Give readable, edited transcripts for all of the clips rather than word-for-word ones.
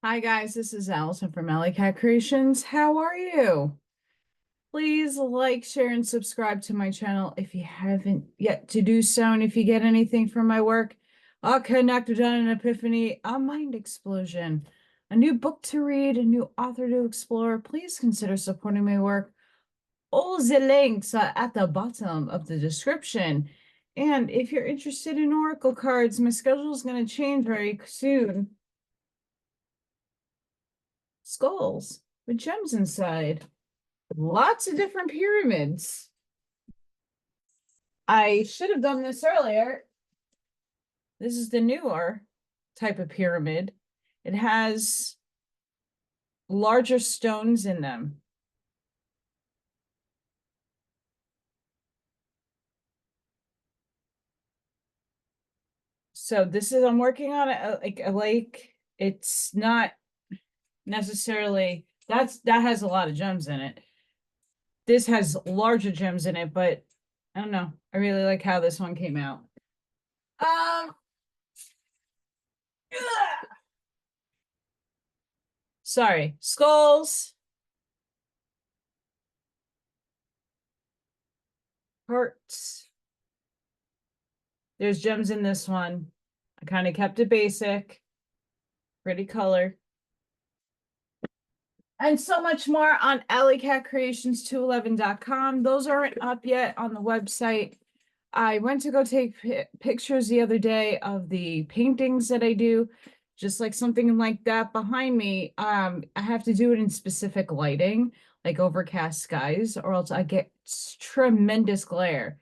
Hi guys, this is Allison from Alley Cat Creations. How are you? Please like, share, and subscribe to my channel if you haven't yet to do so. And if you get anything from my work, a connected on an epiphany, a mind explosion, a new book to read, a new author to explore, please consider supporting my work. All the links are at the bottom of the description. And if you're interested in Oracle cards, my schedule is going to change very soon. Skulls with gems inside. Lots of different pyramids. I should have done this earlier. This is the newer type of pyramid. It has larger stones in them. So this is, I'm working on it like a lake. It's not necessarily, that has a lot of gems in it. This has larger gems in it, but I don't know. I really like how this one came out. Sorry, skulls, hearts. There's gems in this one. I kind of kept it basic, pretty color. And so much more on alisonkatz211.com. Those aren't up yet on the website. I went to go take pictures the other day of the paintings that I do, just like something like that behind me. I have to do it in specific lighting, like overcast skies, or else I get tremendous glare.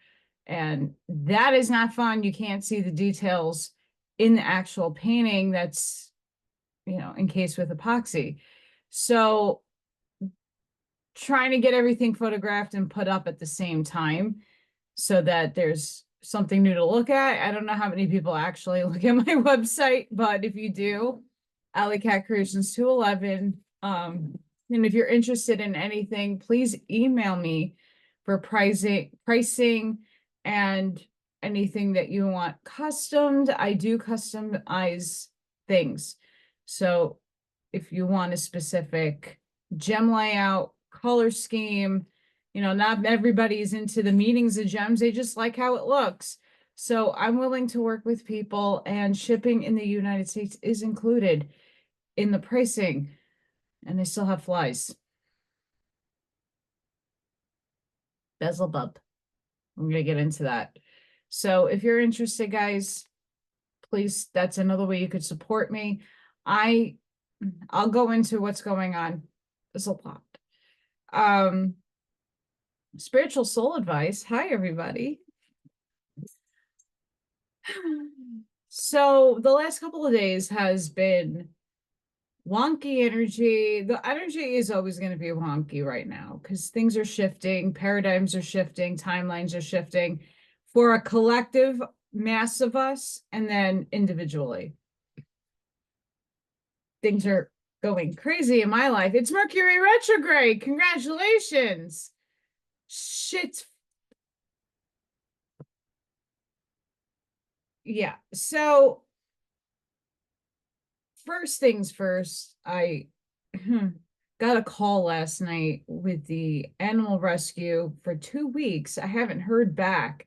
And that is not fun. You can't see the details in the actual painting that's, encased with epoxy. So trying to get everything photographed and put up at the same time so that there's something new to look at. I don't know how many people actually look at my website, but if you do, AlleyCatCreations211. And if you're interested in anything, please email me for pricing and anything that you want customed. I do customize things. So if you want a specific gem layout, color scheme, not everybody's into the meanings of gems. They just like how it looks. So I'm willing to work with people, and shipping in the United States is included in the pricing, and they still have flies. Beelzebub. I'm going to get into that. So if you're interested, guys, please, that's another way you could support me. I'll go into what's going on. There's a lot. Spiritual soul advice. Hi, everybody. So the last couple of days has been wonky energy. The energy is always going to be wonky right now because things are shifting, paradigms are shifting, timelines are shifting for a collective mass of us, and then individually. Things are going crazy in my life. It's Mercury retrograde. Congratulations. Shit's yeah. So first things first, I got a call last night with the animal rescue for 2 weeks. I haven't heard back.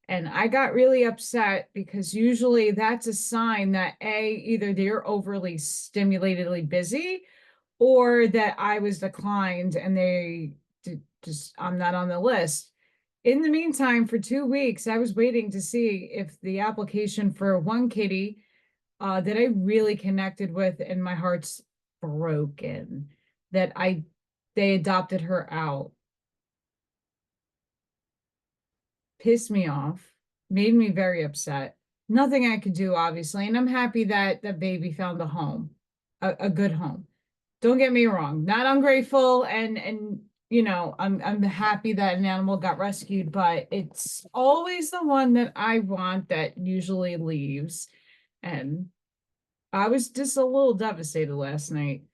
And I got really upset because usually that's a sign that either they're overly stimulatedly busy or that I was declined and they I'm not on the list. In the meantime, for 2 weeks, I was waiting to see if the application for one kitty that I really connected with, and my heart's broken that they adopted her out. Pissed me off, made me very upset. Nothing I could do, obviously, and I'm happy that the baby found a home, a good home. Don't get me wrong, not ungrateful, and I'm happy that an animal got rescued, but it's always the one that I want that usually leaves. And I was just a little devastated last night.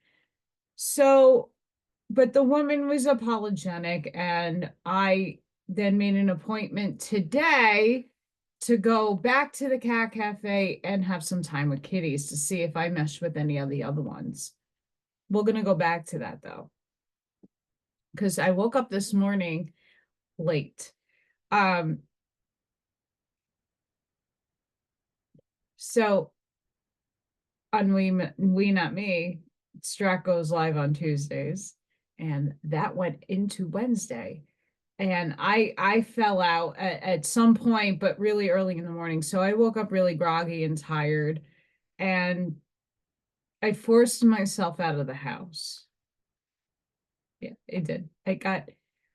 So, but the woman was apologetic, and I then made an appointment today to go back to the cat cafe and have some time with kitties to see if I mesh with any of the other ones. we're gonna go back to that though, because I woke up this morning late. So on We Not Me, Strat goes live on Tuesdays, and that went into Wednesday. And I fell out at some point, but really early in the morning. So I woke up really groggy and tired, and I forced myself out of the house. Yeah, it did.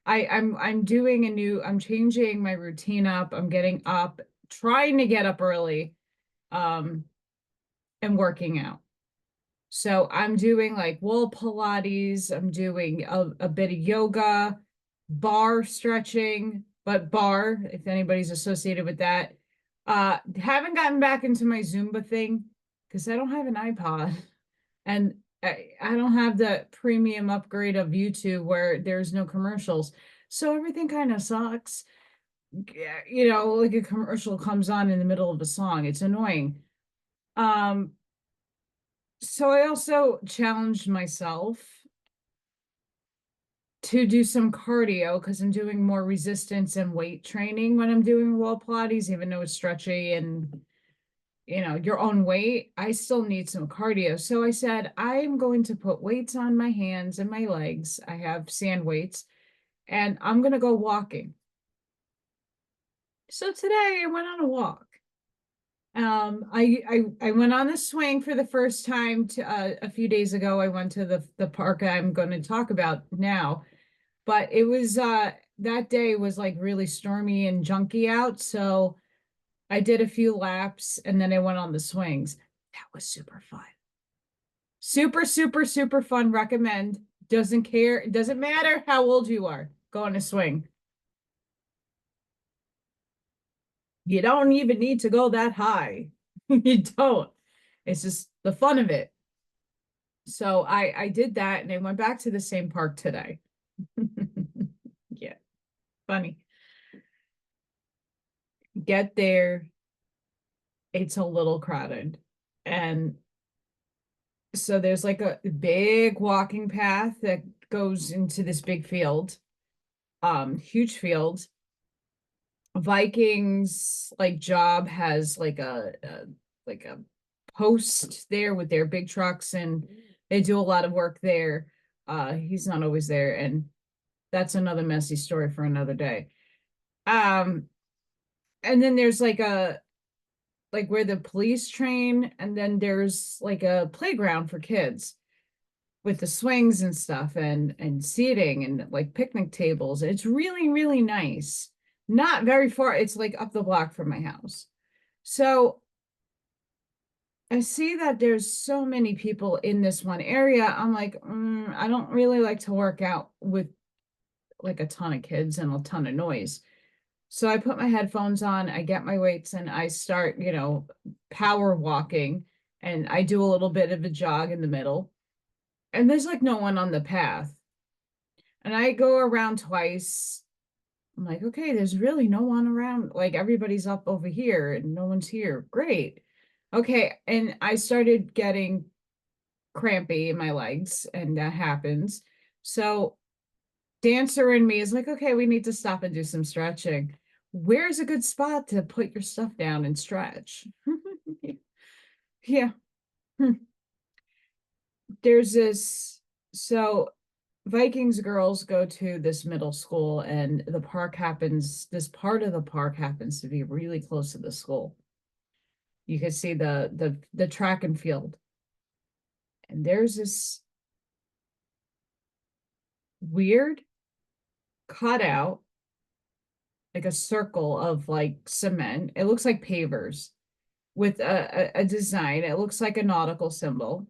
I'm doing I'm changing my routine up. I'm getting up, trying to get up early, and working out. So I'm doing like wall Pilates, I'm doing a bit of yoga, bar stretching, but bar, if anybody's associated with that. Haven't gotten back into my Zumba thing because I don't have an iPod and I don't have the premium upgrade of YouTube where there's no commercials. So everything kind of sucks. You know, like a commercial comes on in the middle of a song. It's annoying. Um, so I also challenged myself to do some cardio because I'm doing more resistance and weight training when I'm doing wall Pilates, even though it's stretchy and your own weight. I still need some cardio. So I said, I am going to put weights on my hands and my legs. I have sand weights, and I'm going to go walking. So today I went on a walk. I went on the swing for the first time a few days ago. I went to the park I'm going to talk about now, but it was that day was like really stormy and junky out, so I did a few laps and then I went on the swings. That was super fun. Super, super, super fun. Recommend. Doesn't care. It doesn't matter how old you are. Go on a swing. You don't even need to go that high. You don't. It's just the fun of it. So I did that and I went back to the same park today. Yeah, funny. Get there, it's a little crowded. And so there's like a big walking path that goes into this big field, huge field. Vikings like job has like a post there with their big trucks, and they do a lot of work there. He's not always there, and that's another messy story for another day. Um, and then there's like where the police train, and then there's like a playground for kids with the swings and stuff and seating and like picnic tables. It's really, really nice. Not very far. It's like up the block from my house. So I see that there's so many people in this one area. I'm like, I don't really like to work out with like a ton of kids and a ton of noise. So I put my headphones on, I get my weights, and I start, power walking, and I do a little bit of a jog in the middle. And there's like no one on the path. And I go around twice. I'm like, okay, there's really no one around. Like everybody's up over here and no one's here. Great. Okay. And I started getting crampy in my legs, and that happens. So dancer in me is like, okay, we need to stop and do some stretching. Where's a good spot to put your stuff down and stretch? Yeah. There's so Vikings girls go to this middle school, and this part of the park happens to be really close to the school. You can see the track and field. And there's this weird cutout, like a circle of like cement. It looks like pavers with a design. It looks like a nautical symbol.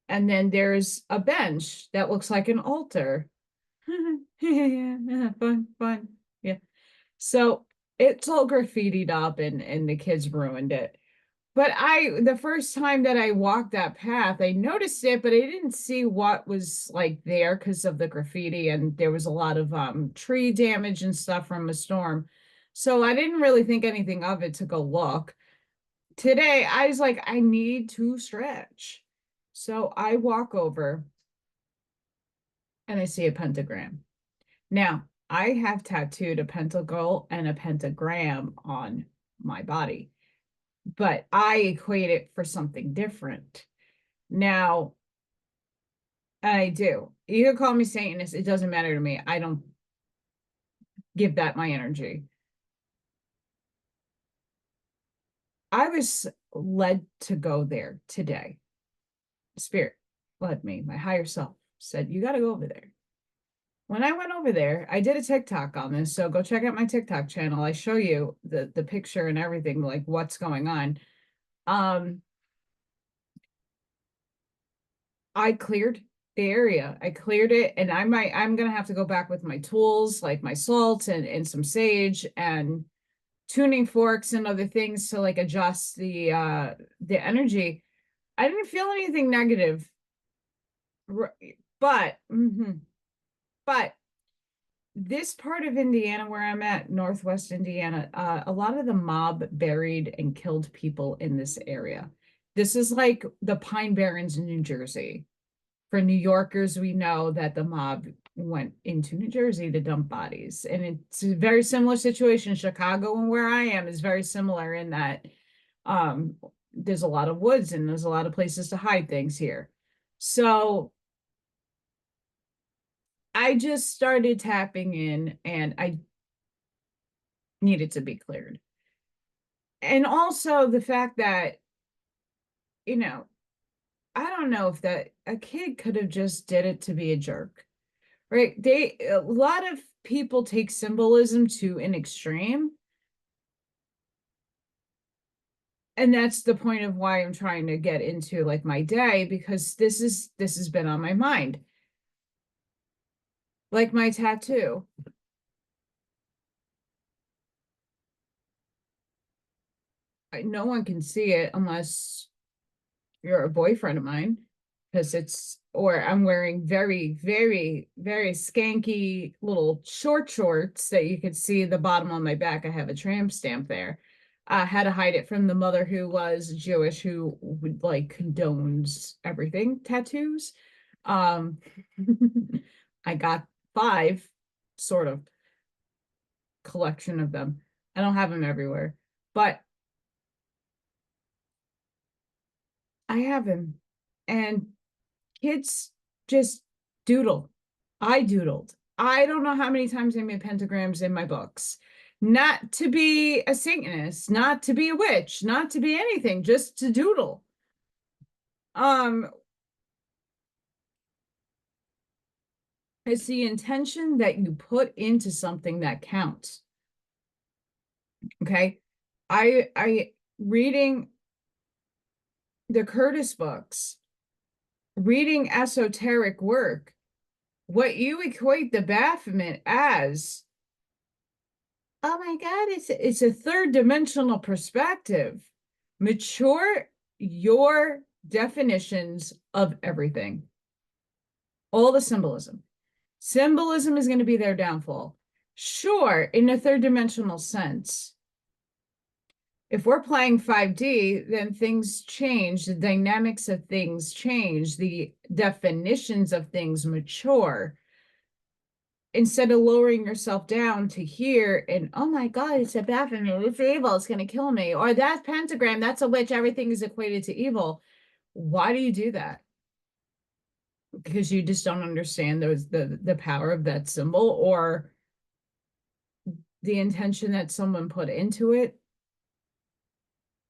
And then there's a bench that looks like an altar. Fun, fun. Yeah. So it's all graffitied up, and the kids ruined it. But the first time that I walked that path, I noticed it, but I didn't see what was like there because of the graffiti, and there was a lot of tree damage and stuff from a storm. So I didn't really think anything of it to go look. Today, I was like, I need to stretch. So I walk over, and I see a pentagram. Now, I have tattooed a pentacle and a pentagram on my body, but I equate it for something different. Now, I do. You can call me Satanist. It doesn't matter to me. I don't give that my energy. I was led to go there today. Spirit led me. My higher self said, you got to go over there. When I went over there, I did a TikTok on this. So go check out my TikTok channel. I show you the picture and everything, like what's going on. I cleared the area. I cleared it, and I'm gonna have to go back with my tools, like my salt and some sage and tuning forks and other things to like adjust the energy. I didn't feel anything negative, but but this part of Indiana where I'm at, Northwest Indiana, a lot of the mob buried and killed people in this area. This is like the Pine Barrens in New Jersey. For New Yorkers, we know that the mob went into New Jersey to dump bodies. And it's a very similar situation. Chicago and where I am is very similar in that there's a lot of woods and there's a lot of places to hide things here. So I just started tapping in, and I needed to be cleared. And also the fact that, you know, I don't know if that a kid could have just did it to be a jerk, right? A lot of people take symbolism to an extreme. And that's the point of why I'm trying to get into like my day, because this has been on my mind. Like my tattoo. No one can see it unless you're a boyfriend of mine, because or I'm wearing very, very, very skanky little shorts that you could see the bottom on my back. I have a tramp stamp there. I had to hide it from the mother who was Jewish, who would like condones everything tattoos. I got 5 sort of collection of them. I don't have them everywhere, but I have them. And kids just doodle. I doodled. I don't know how many times I made pentagrams in my books. Not to be a Satanist, not to be a witch, not to be anything, just to doodle. It's the intention that you put into something that counts. Okay. I reading the Curtis books, reading esoteric work, what you equate the Baphomet as, oh my God, it's a third dimensional perspective. Mature your definitions of everything. All the symbolism. Symbolism is going to be their downfall. Sure, in a third dimensional sense. If we're playing 5D, then things change, the dynamics of things change, the definitions of things mature. Instead of lowering yourself down to here and, oh my God, it's a Baphomet, it's evil, it's going to kill me. Or that pentagram, that's a witch, everything is equated to evil. Why do you do that? Because you just don't understand the power of that symbol or the intention that someone put into it.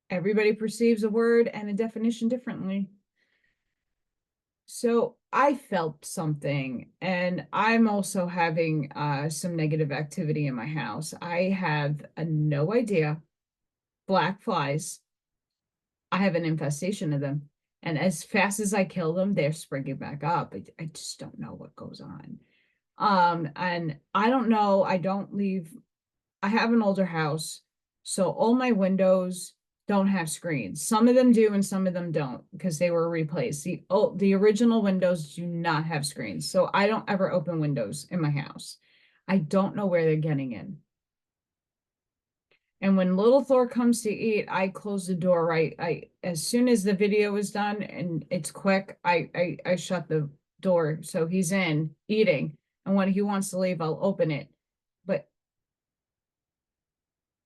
Everybody perceives a word and a definition differently. So I felt something, and I'm also having some negative activity in my house. I have no idea. Black flies. I have an infestation of them. And as fast as I kill them, they're springing back up. I just don't know what goes on. And I don't know. I have an older house, so all my windows don't have screens. Some of them do and some of them don't, because they were replaced. The original windows do not have screens. So I don't ever open windows in my house. I don't know where they're getting in. And when little Thor comes to eat, I close the door as soon as the video is done and it's quick, I shut the door. So he's in eating. And when he wants to leave, I'll open it. But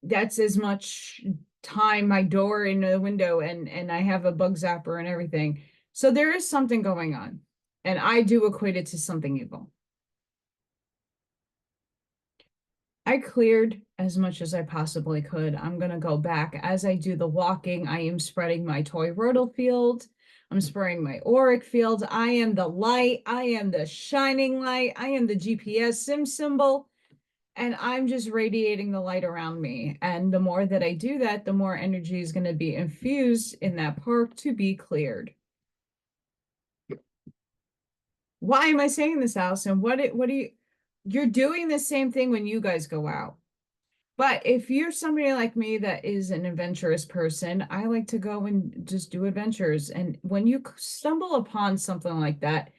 that's as much time my door in the window, and I have a bug zapper and everything. So there is something going on. And I do equate it to something evil. I cleared as much as I possibly could. I'm going to go back. As I do the walking, I am spreading my toroidal field. I'm spraying my auric field. I am the light. I am the shining light. I am the GPS sim symbol. And I'm just radiating the light around me. And the more that I do that, the more energy is going to be infused in that park to be cleared. Why am I saying this, Allison? What do you're doing the same thing when you guys go out. But if you're somebody like me that is an adventurous person, I like to go and just do adventures. And when you stumble upon something like that,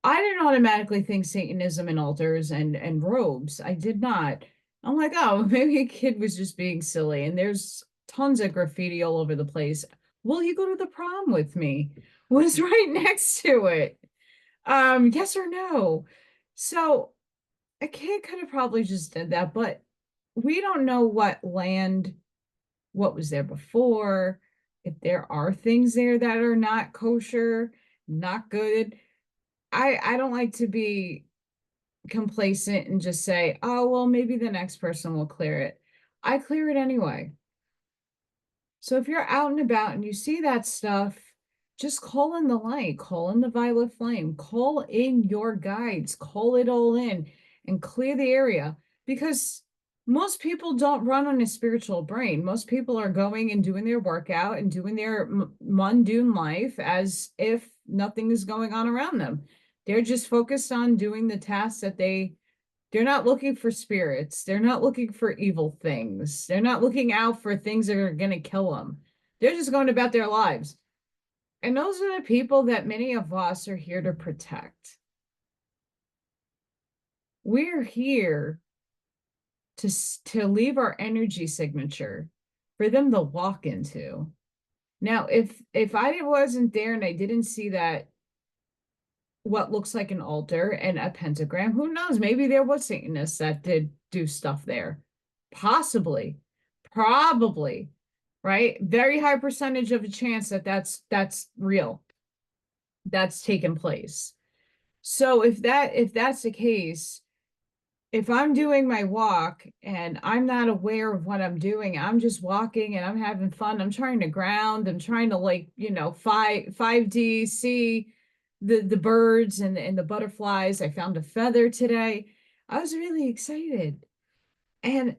I didn't automatically think Satanism and altars and robes. I did not. I'm like, oh, maybe a kid was just being silly. And there's tons of graffiti all over the place. Will you go to the prom with me? Was right next to it. Yes or no? So a kid could have probably just did that, but we don't know what was there before, if there are things there that are not kosher, not good. I don't like to be complacent and just say, oh, well, maybe the next person will clear it. I clear it anyway. So if you're out and about and you see that stuff, just call in the light, call in the violet flame, call in your guides, call it all in and clear the area, because most people don't run on a spiritual brain. Most people are going and doing their workout and doing their mundane life as if nothing is going on around them. They're just focused on doing the tasks that they're not looking for spirits. They're not looking for evil things. They're not looking out for things that are going to kill them. They're just going about their lives. And those are the people that many of us are here to protect. We're here to leave our energy signature for them to walk into. Now, if I wasn't there and I didn't see that, what looks like an altar and a pentagram, who knows? Maybe there was Satanists that did do stuff there. Possibly, probably, right? Very high percentage of a chance that that's real. That's taken place. So if that's the case, if I'm doing my walk and I'm not aware of what I'm doing, I'm just walking and I'm having fun. I'm trying to ground. I'm trying to, like, 5D see the birds and the butterflies. I found a feather today. I was really excited. And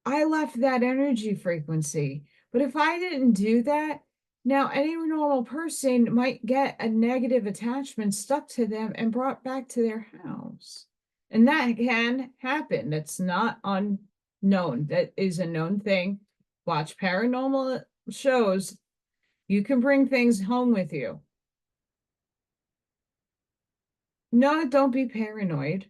I left that energy frequency. But if I didn't do that, now any normal person might get a negative attachment stuck to them and brought back to their house. And that can happen. That's not unknown. That is a known thing. Watch paranormal shows. You can bring things home with you. No, don't be paranoid.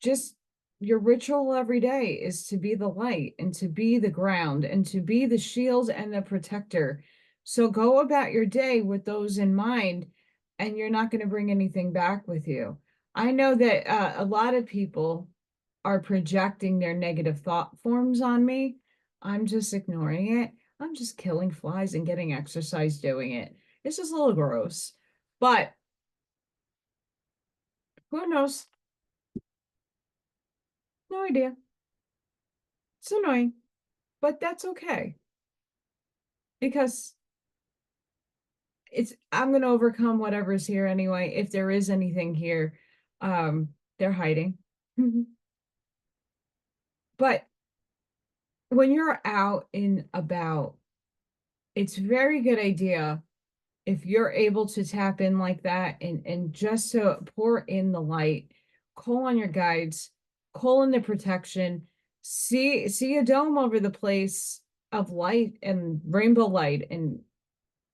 Just your ritual every day is to be the light and to be the ground and to be the shield and the protector. So go about your day with those in mind, and you're not going to bring anything back with you. I know that a lot of people are projecting their negative thought forms on me. I'm just ignoring it. I'm just killing flies and getting exercise doing it. It's just a little gross, but who knows? No idea. It's annoying, but that's okay because I'm going to overcome whatever's here anyway. If there is anything here, they're hiding. But when you're out and about, it's a very good idea if you're able to tap in like that and just to pour in the light, call on your guides, call in the protection, see a dome over the place of light and rainbow light and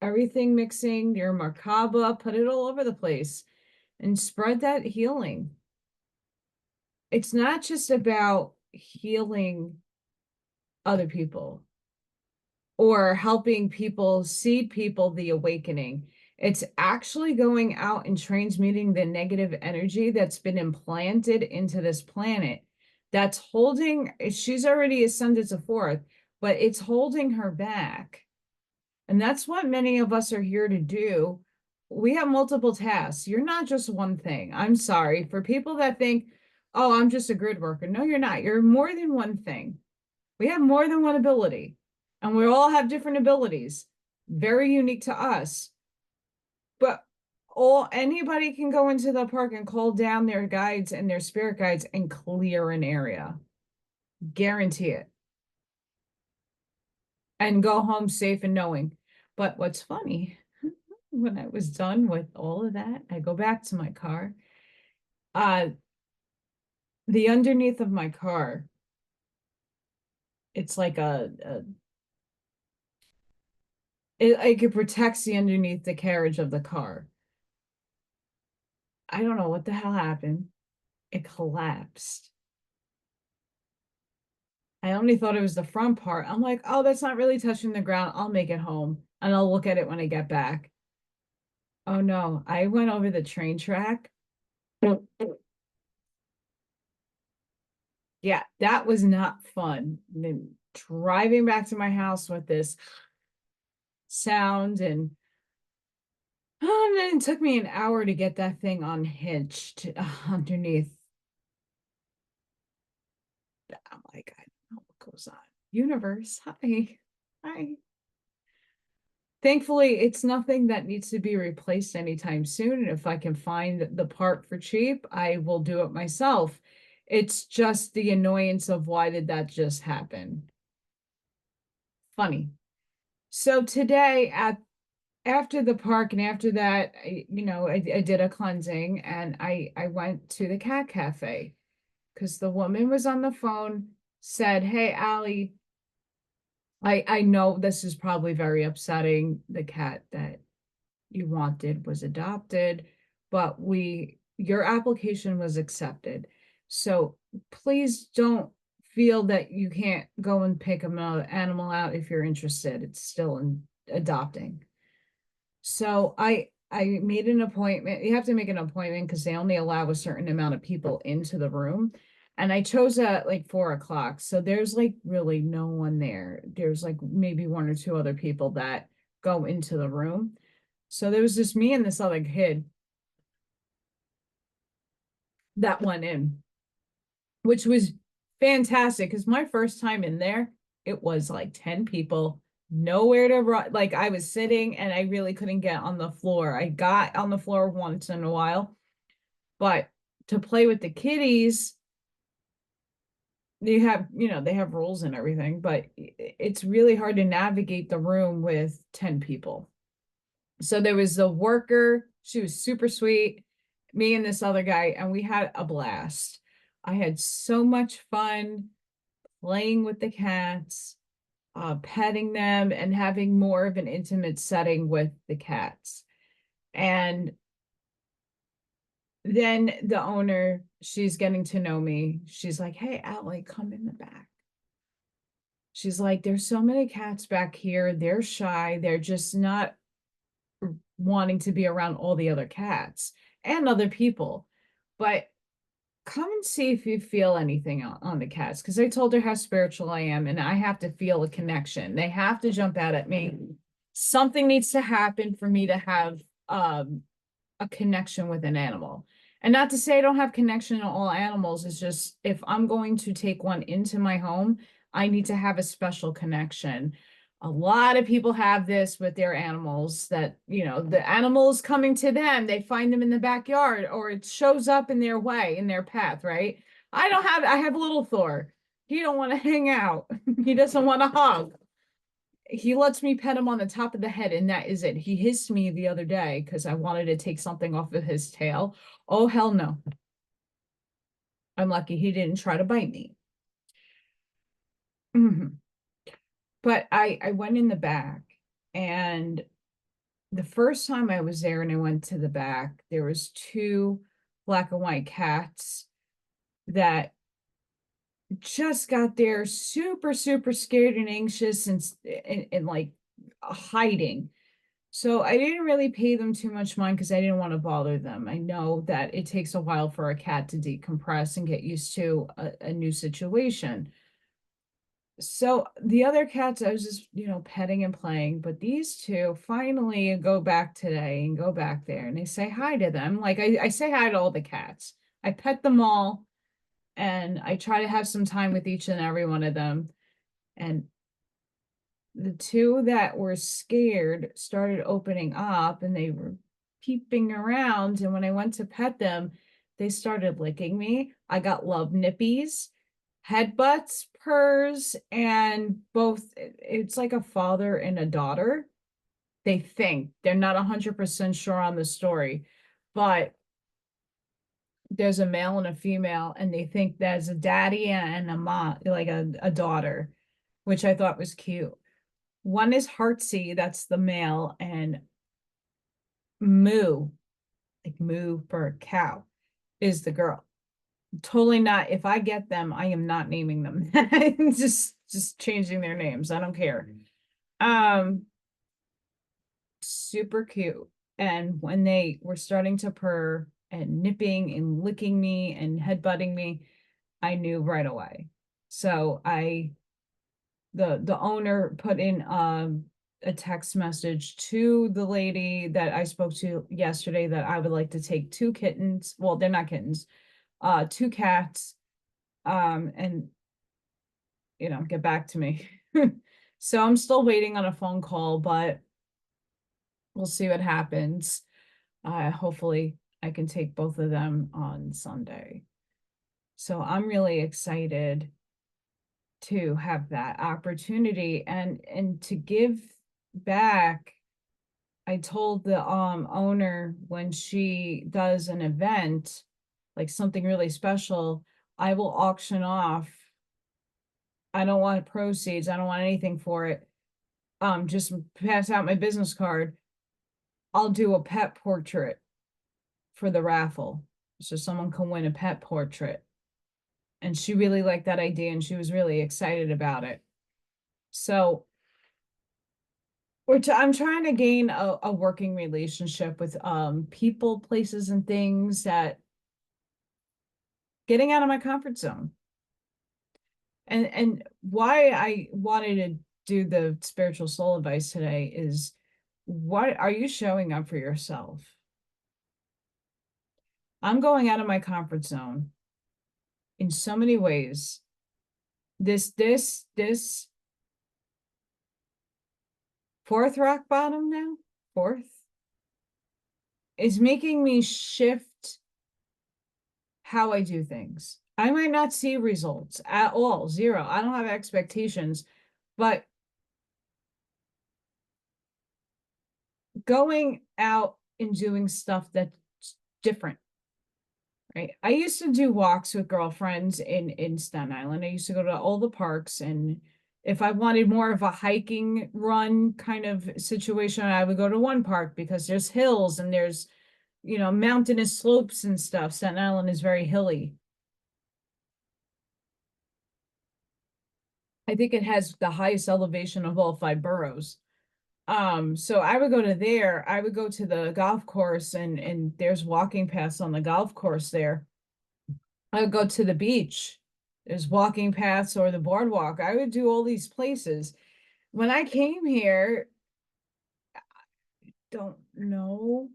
everything mixing, your Merkaba, put it all over the place and spread that healing. It's not just about healing other people or helping people, seed people the awakening. It's actually going out and transmuting the negative energy that's been implanted into this planet. That's holding, she's already ascended to fourth, but it's holding her back. And that's what many of us are here to do. We have multiple tasks. You're not just one thing. I'm sorry for people that think, oh, I'm just a grid worker. No, you're not. You're more than one thing. We have more than one ability, and we all have different abilities, very unique to us. But anybody can go into the park and call down their guides and their spirit guides and clear an area. Guarantee it. And go home safe and knowing. But what's funny, when I was done with all of that, I go back to my car. The underneath of my car, it's like it protects the underneath the carriage of the car. I don't know what the hell happened. It collapsed. I only thought it was the front part. I'm like, oh, that's not really touching the ground. I'll make it home and I'll look at it when I get back. Oh no, I went over the train track. Yeah, that was not fun. And then driving back to my house with this sound and then it took me an hour to get that thing unhinged underneath. I'm like, I don't know what goes on. Universe, hi. Hi. Thankfully, it's nothing that needs to be replaced anytime soon. And if I can find the part for cheap, I will do it myself. It's just the annoyance of why did that just happen? Funny. So today after the park and after that, I did a cleansing and I went to the cat cafe because the woman was on the phone, said, hey, Allie, I know this is probably very upsetting. The cat that you wanted was adopted, but your application was accepted. So please don't feel that you can't go and pick another animal out if you're interested. It's still in adopting. So I made an appointment. You have to make an appointment because they only allow a certain amount of people into the room. And I chose at like 4 o'clock. So there's like really no one there. There's like maybe one or two other people that go into the room. So there was just me and this other kid that went in, which was fantastic because my first time in there, it was like 10 people, nowhere to run. Like I was sitting and I really couldn't get on the floor. I got on the floor once in a while, but to play with the kitties, they have rules and everything, but it's really hard to navigate the room with 10 people. So there was the worker, she was super sweet, me and this other guy, and we had a blast. I had so much fun playing with the cats, petting them, and having more of an intimate setting with the cats. And then the owner, she's getting to know me. She's like, hey, Allie, come in the back. She's like, there's so many cats back here. They're shy. They're just not wanting to be around all the other cats and other people. But come and see if you feel anything on the cats. Because I told her how spiritual I am and I have to feel a connection. They have to jump out at me. Something needs to happen for me to have a connection with an animal. And not to say I don't have connection to all animals. It's just if I'm going to take one into my home, I need to have a special connection. A lot of people have this with their animals that, the animal is coming to them. They find them in the backyard or it shows up in their way, in their path, right? I have little Thor. He don't want to hang out. He doesn't want to hug. He lets me pet him on the top of the head, and that is it. He hissed me the other day because I wanted to take something off of his tail. Oh, hell no. I'm lucky he didn't try to bite me. But I went in the back, and the first time I was there and I went to the back, there was two black and white cats that just got there super, super scared and anxious and like hiding. So I didn't really pay them too much mind because I didn't want to bother them. I know that it takes a while for a cat to decompress and get used to a new situation. So the other cats, I was just, petting and playing, but these two finally go back today and go back there and they say hi to them. Like I say hi to all the cats. I pet them all and I try to have some time with each and every one of them. And the two that were scared started opening up and they were peeping around. And when I went to pet them, they started licking me. I got love nippies, headbutts, purrs, and both. It's like a father and a daughter. They think they're not 100% sure on the story, but there's a male and a female, and they think there's a daddy and a mom, like a daughter, which I thought was cute. One is Heartsy, that's the male, and Moo, like Moo for a cow, is the girl. Totally not. If I get them, I am not naming them. just changing their names. I don't care. Um, Super cute. And when they were starting to purr and nipping and licking me and headbutting me, I knew right away. So the owner put in a text message to the lady that I spoke to yesterday that I would like to take two kittens. Well, they're not kittens, two cats, and get back to me. So I'm still waiting on a phone call, but we'll see what happens. Hopefully I can take both of them on Sunday. So I'm really excited to have that opportunity and to give back. I told the owner when she does an event, like something really special, I will auction off. I don't want proceeds. I don't want anything for it. Just pass out my business card. I'll do a pet portrait for the raffle. So someone can win a pet portrait. And she really liked that idea and she was really excited about it. So I'm trying to gain a working relationship with people, places, and things, that getting out of my comfort zone. And why I wanted to do the spiritual soul advice today is, what are you showing up for yourself? I'm going out of my comfort zone in so many ways. This fourth rock bottom now, fourth, is making me shift how I do things. I might not see results at all, zero. I don't have expectations, but going out and doing stuff that's different, right? I used to do walks with girlfriends in Staten Island. I used to go to all the parks, and if I wanted more of a hiking run kind of situation, I would go to one park because there's hills and there's, mountainous slopes and stuff. Staten Island is very hilly. I think it has the highest elevation of all 5 boroughs. So I would go to there. I would go to the golf course, and there's walking paths on the golf course there. I would go to the beach. There's walking paths or the boardwalk. I would do all these places. When I came here, don't know.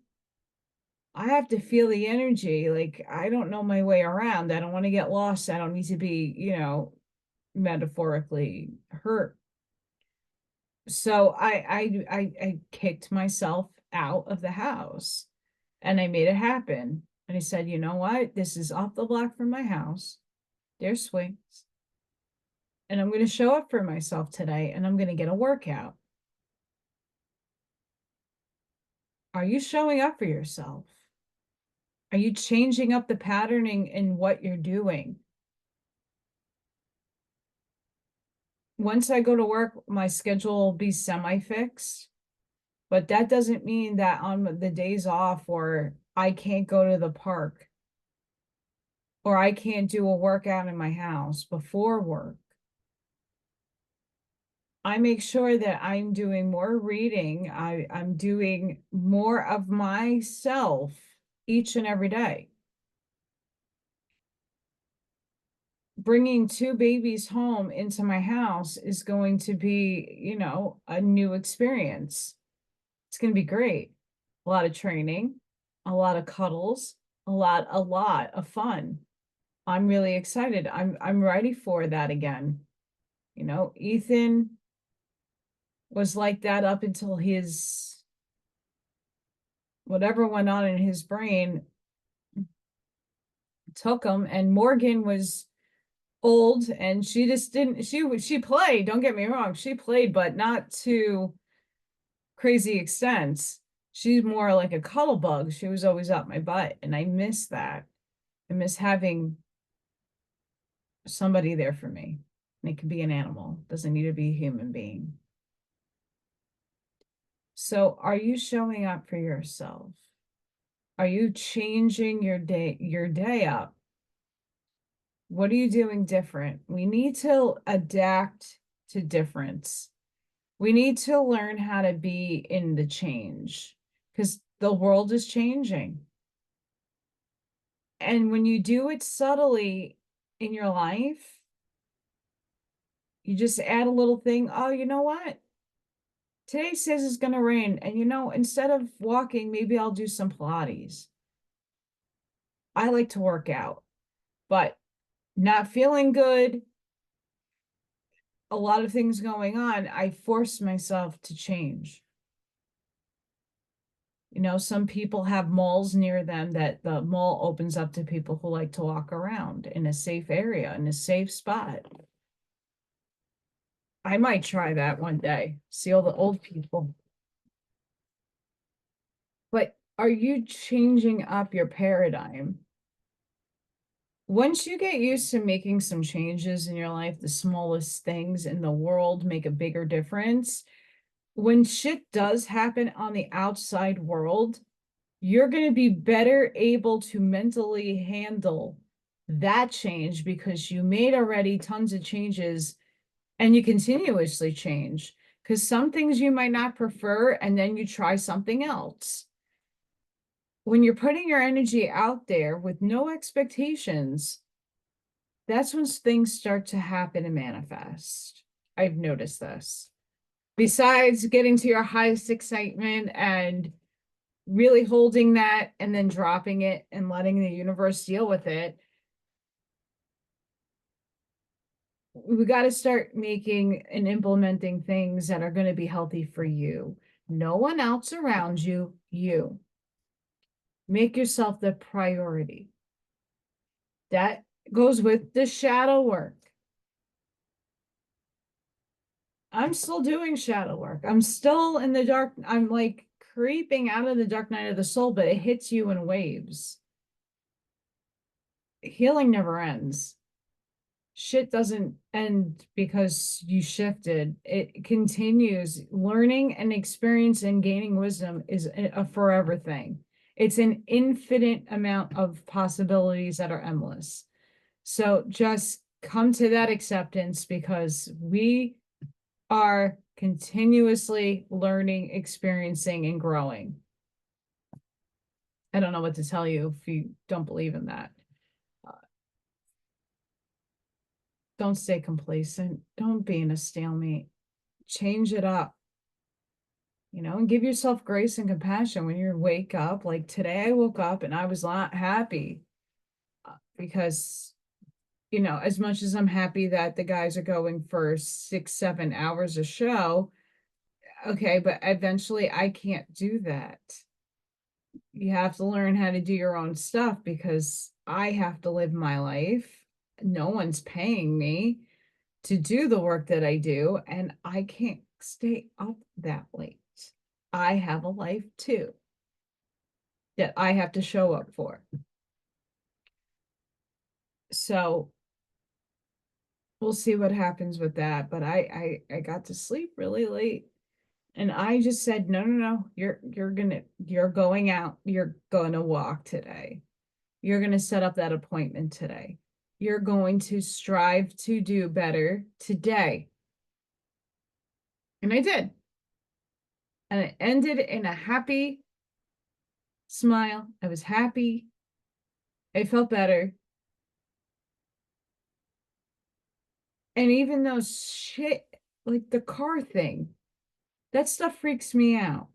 I have to feel the energy. Like, I don't know my way around. I don't want to get lost. I don't need to be, metaphorically hurt. So I kicked myself out of the house and I made it happen. And I said, you know what? This is off the block from my house. There's swings. And I'm going to show up for myself today and I'm going to get a workout. Are you showing up for yourself? Are you changing up the patterning in what you're doing? Once I go to work, my schedule will be semi-fixed, but that doesn't mean that on the days off or I can't go to the park or I can't do a workout in my house before work. I make sure that I'm doing more reading. I'm doing more of myself each and every day. Bringing two babies home into my house is going to be, a new experience. It's going to be great. A lot of training, a lot of cuddles, a lot of fun. I'm really excited. I'm ready for that again. Ethan was like that up until his whatever went on in his brain took him, and Morgan was old and she just didn't she played, don't get me wrong, she played, but not to crazy extents. She's more like a cuddle bug. She was always up my butt, and I miss that. I miss having somebody there for me. And it could be an animal, doesn't need to be a human being. So are you showing up for yourself? Are you changing your day up? What are you doing different? We need to adapt to difference. We need to learn how to be in the change because the world is changing. And when you do it subtly in your life, you just add a little thing. Oh, you know what? Today says it's going to rain. And instead of walking, maybe I'll do some Pilates. I like to work out, but not feeling good, a lot of things going on, I force myself to change. Some people have malls near them that the mall opens up to people who like to walk around in a safe area, in a safe spot. I might try that one day, see all the old people. But are you changing up your paradigm? Once you get used to making some changes in your life, the smallest things in the world make a bigger difference. When shit does happen on the outside world, you're going to be better able to mentally handle that change because you made already tons of changes and you continuously change. Because some things you might not prefer, and then you try something else. When you're putting your energy out there with no expectations, that's when things start to happen and manifest. I've noticed this. Besides getting to your highest excitement and really holding that and then dropping it and letting the universe deal with it, we got to start making and implementing things that are going to be healthy for you. No one else around you, you. Make yourself the priority. That goes with the shadow work. I'm still doing shadow work. I'm still in the dark. I'm like creeping out of the dark night of the soul, but it hits you in waves. Healing never ends. Shit doesn't end because you shifted. It continues. Learning and experience and gaining wisdom is a forever thing. It's an infinite amount of possibilities that are endless. So just come to that acceptance because we are continuously learning, experiencing, and growing. I don't know what to tell you if you don't believe in that. Don't stay complacent. Don't be in a stalemate. Change it up, and give yourself grace and compassion when you wake up. Like today, I woke up and I was not happy because, as much as I'm happy that the guys are going for 6-7 hours a show, okay, but eventually I can't do that. You have to learn how to do your own stuff because I have to live my life. No one's paying me to do the work that I do, and I can't stay up that late. I have a life too that I have to show up for. So we'll see what happens with that. But I got to sleep really late. And I just said, no, you're going out, you're gonna walk today. You're gonna set up that appointment today. You're going to strive to do better today. And I did. And it ended in a happy smile. I was happy. I felt better. And even though shit, like the car thing, that stuff freaks me out.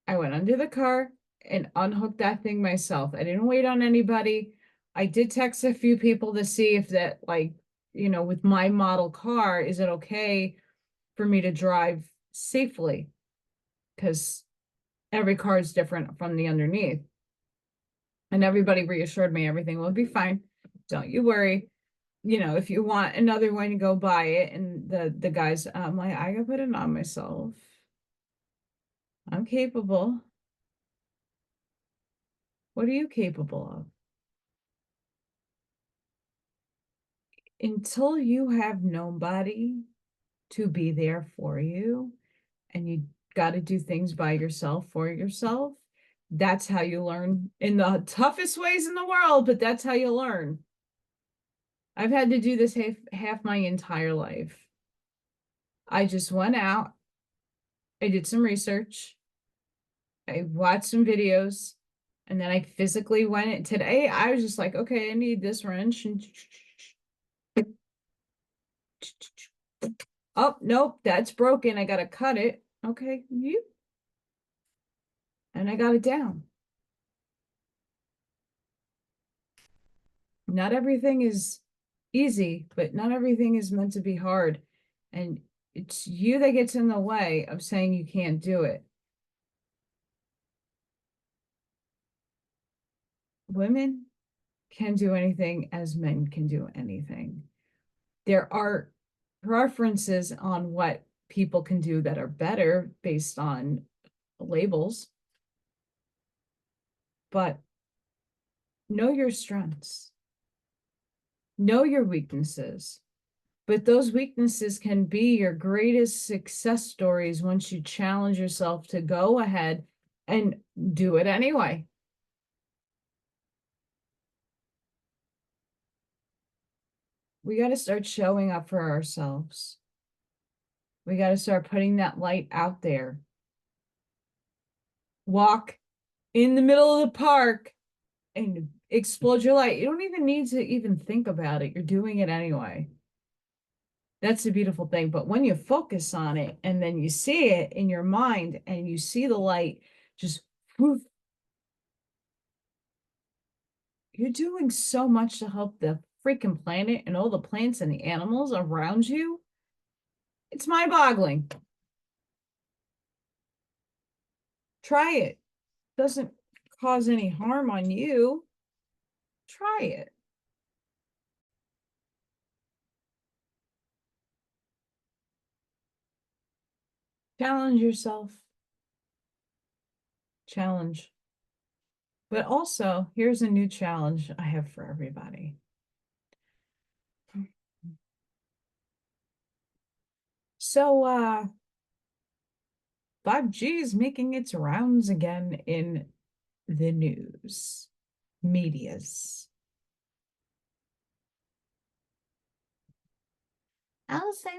I went under the car and unhooked that thing myself. I didn't wait on anybody. I did text a few people to see if that, like, with my model car, is it okay for me to drive safely? Because every car is different from the underneath. And everybody reassured me everything will be fine. Don't you worry. If you want another one, go buy it. And the guys, I'm like, I gotta put it on myself. I'm capable. What are you capable of? Until you have nobody to be there for you, and you got to do things by yourself for yourself, that's how you learn in the toughest ways in the world, but that's how you learn. I've had to do this half my entire life. I just went out, I did some research, I watched some videos, and then I physically went in. Today, I was just like, okay, I need this wrench. And oh, nope, that's broken. I got to cut it. Okay, and I got it down. Not everything is easy, but not everything is meant to be hard. And it's you that gets in the way of saying you can't do it. Women can do anything as men can do anything. There are preferences on what people can do that are better based on labels, but know your strengths, know your weaknesses. But those weaknesses can be your greatest success stories once you challenge yourself to go ahead and do it anyway. We got to start showing up for ourselves. We got to start putting that light out there. Walk in the middle of the park and explode your light. You don't even need to even think about it. You're doing it anyway. That's the beautiful thing. But when you focus on it and then you see it in your mind and you see the light just woof, you're doing so much to help the freaking planet and all the plants and the animals around you. It's mind-boggling. Try it. Doesn't cause any harm on you. Try it. Challenge yourself. Challenge. But also, here's a new challenge I have for everybody. So 5G is making its rounds again in the news, medias. Allison,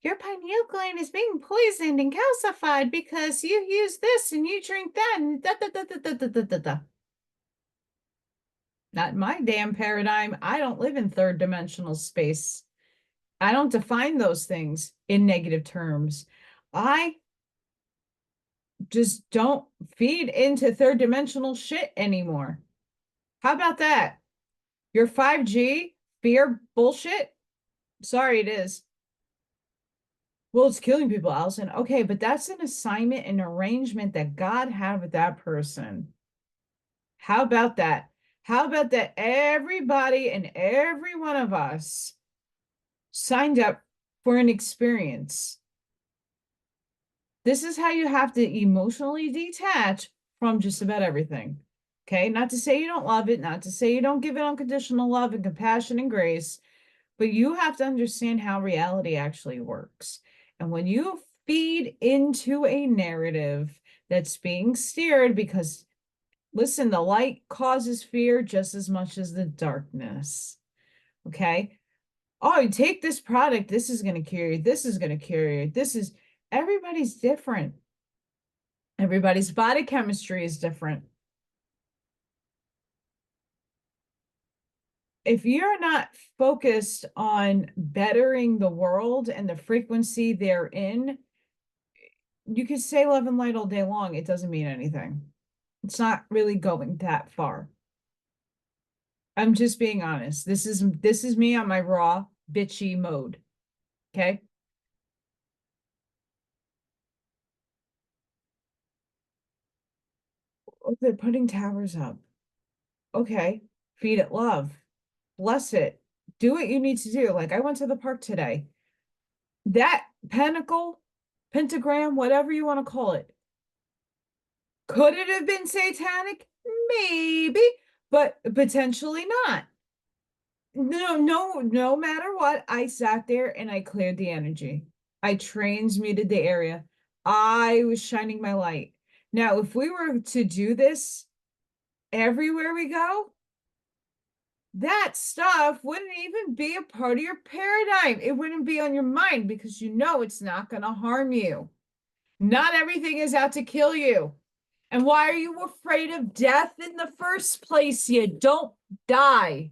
your pineal gland is being poisoned and calcified because you use this and you drink that and da da da da da da da da da. Not in my damn paradigm. I don't live in third dimensional space. I don't define those things in negative terms. I just don't feed into third dimensional shit anymore. How about that? Your 5G fear bullshit? Sorry, it is. Well, it's killing people, Allison. Okay, but that's an assignment and arrangement that God had with that person. How about that? How about that everybody and every one of us signed up for an experience? This is how you have to emotionally detach from just about everything. Okay, not to say you don't love it, not to say you don't give it unconditional love and compassion and grace, but you have to understand how reality actually works. And when you feed into a narrative that's being steered, because listen, the light causes fear just as much as the darkness. Okay. Oh, you take this product, this is going to cure you, this is going to cure you. Everybody's different. Everybody's body chemistry is different. If you're not focused on bettering the world and the frequency they're in, you can say love and light all day long. It doesn't mean anything. It's not really going that far. I'm just being honest. This is me on my raw, bitchy mode. Okay. Oh, they're putting towers up. Okay. Feed it love. Bless it. Do what you need to do. Like I went to the park today. That pentacle, pentagram, whatever you want to call it, could it have been satanic? Maybe, but potentially not. No matter what, I sat there and I cleared the energy. I transmuted the area. I was shining my light. Now, if we were to do this everywhere we go, that stuff wouldn't even be a part of your paradigm. It wouldn't be on your mind because you know it's not going to harm you. Not everything is out to kill you. And why are you afraid of death in the first place? You don't die.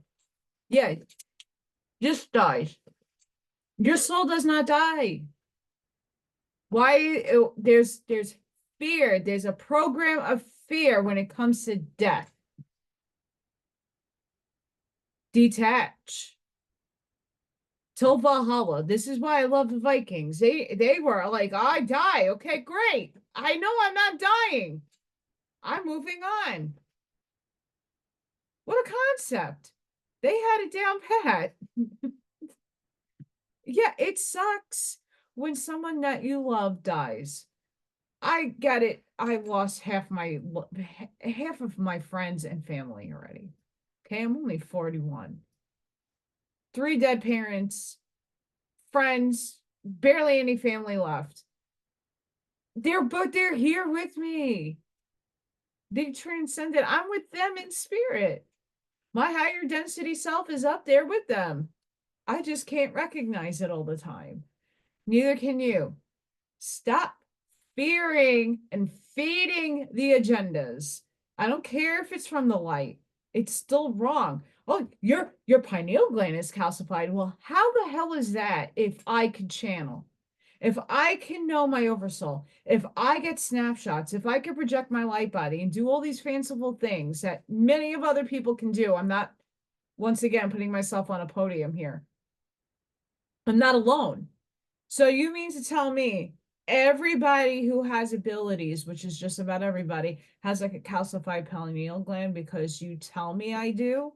Yeah, just dies. Your soul does not die. Why? There's fear. There's a program of fear when it comes to death. Detach. Till Valhalla. This is why I love the Vikings. They were like, I die. Okay, great. I know I'm not dying. I'm moving on. What a concept. They had it down pat. Yeah, it sucks when someone that you love dies. I get it. I lost half of my friends and family already. Okay, I'm only 41. 3 dead parents, friends, barely any family left. They're here with me. They transcended. I'm with them in spirit. My higher density self is up there with them. I just can't recognize it all the time. Neither can you. Stop fearing and feeding the agendas. I don't care if it's from the light. It's still wrong. Oh, your pineal gland is calcified. Well, how the hell is that if I can channel? If I can know my oversoul, if I get snapshots, if I can project my light body and do all these fanciful things that many of other people can do, I'm not, once again, putting myself on a podium here. I'm not alone. So you mean to tell me everybody who has abilities, which is just about everybody, has like a calcified pineal gland because you tell me I do?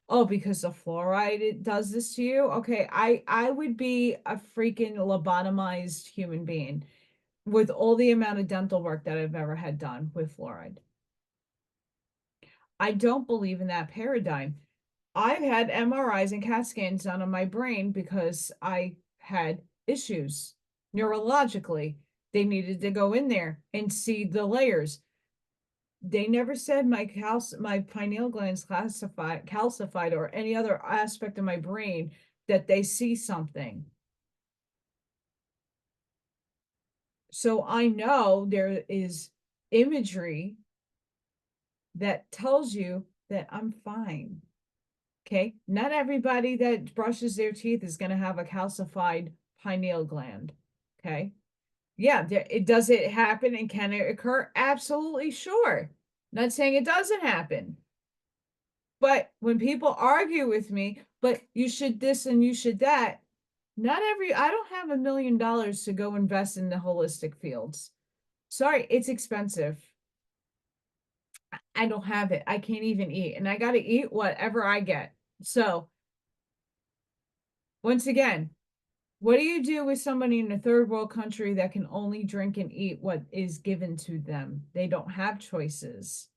Oh, because the fluoride it does this to you? Okay, I would be a freaking lobotomized human being with all the amount of dental work that I've ever had done with fluoride. I don't believe in that paradigm. I've had MRIs and CAT scans done on my brain because I had issues neurologically. They needed to go in there and see the layers. They never said my pineal glands calcified or any other aspect of my brain that they see something. So I know there is imagery that tells you that I'm fine. Okay. Not everybody that brushes their teeth is going to have a calcified pineal gland. Okay. Yeah. Does it happen and can it occur? Absolutely sure. Not saying it doesn't happen. But when people argue with me, but you should this and you should that, I don't have $1 million to go invest in the holistic fields. Sorry, it's expensive. I don't have it. I can't even eat. And I got to eat whatever I get. So, once again, what do you do with somebody in a third world country that can only drink and eat what is given to them? They don't have choices.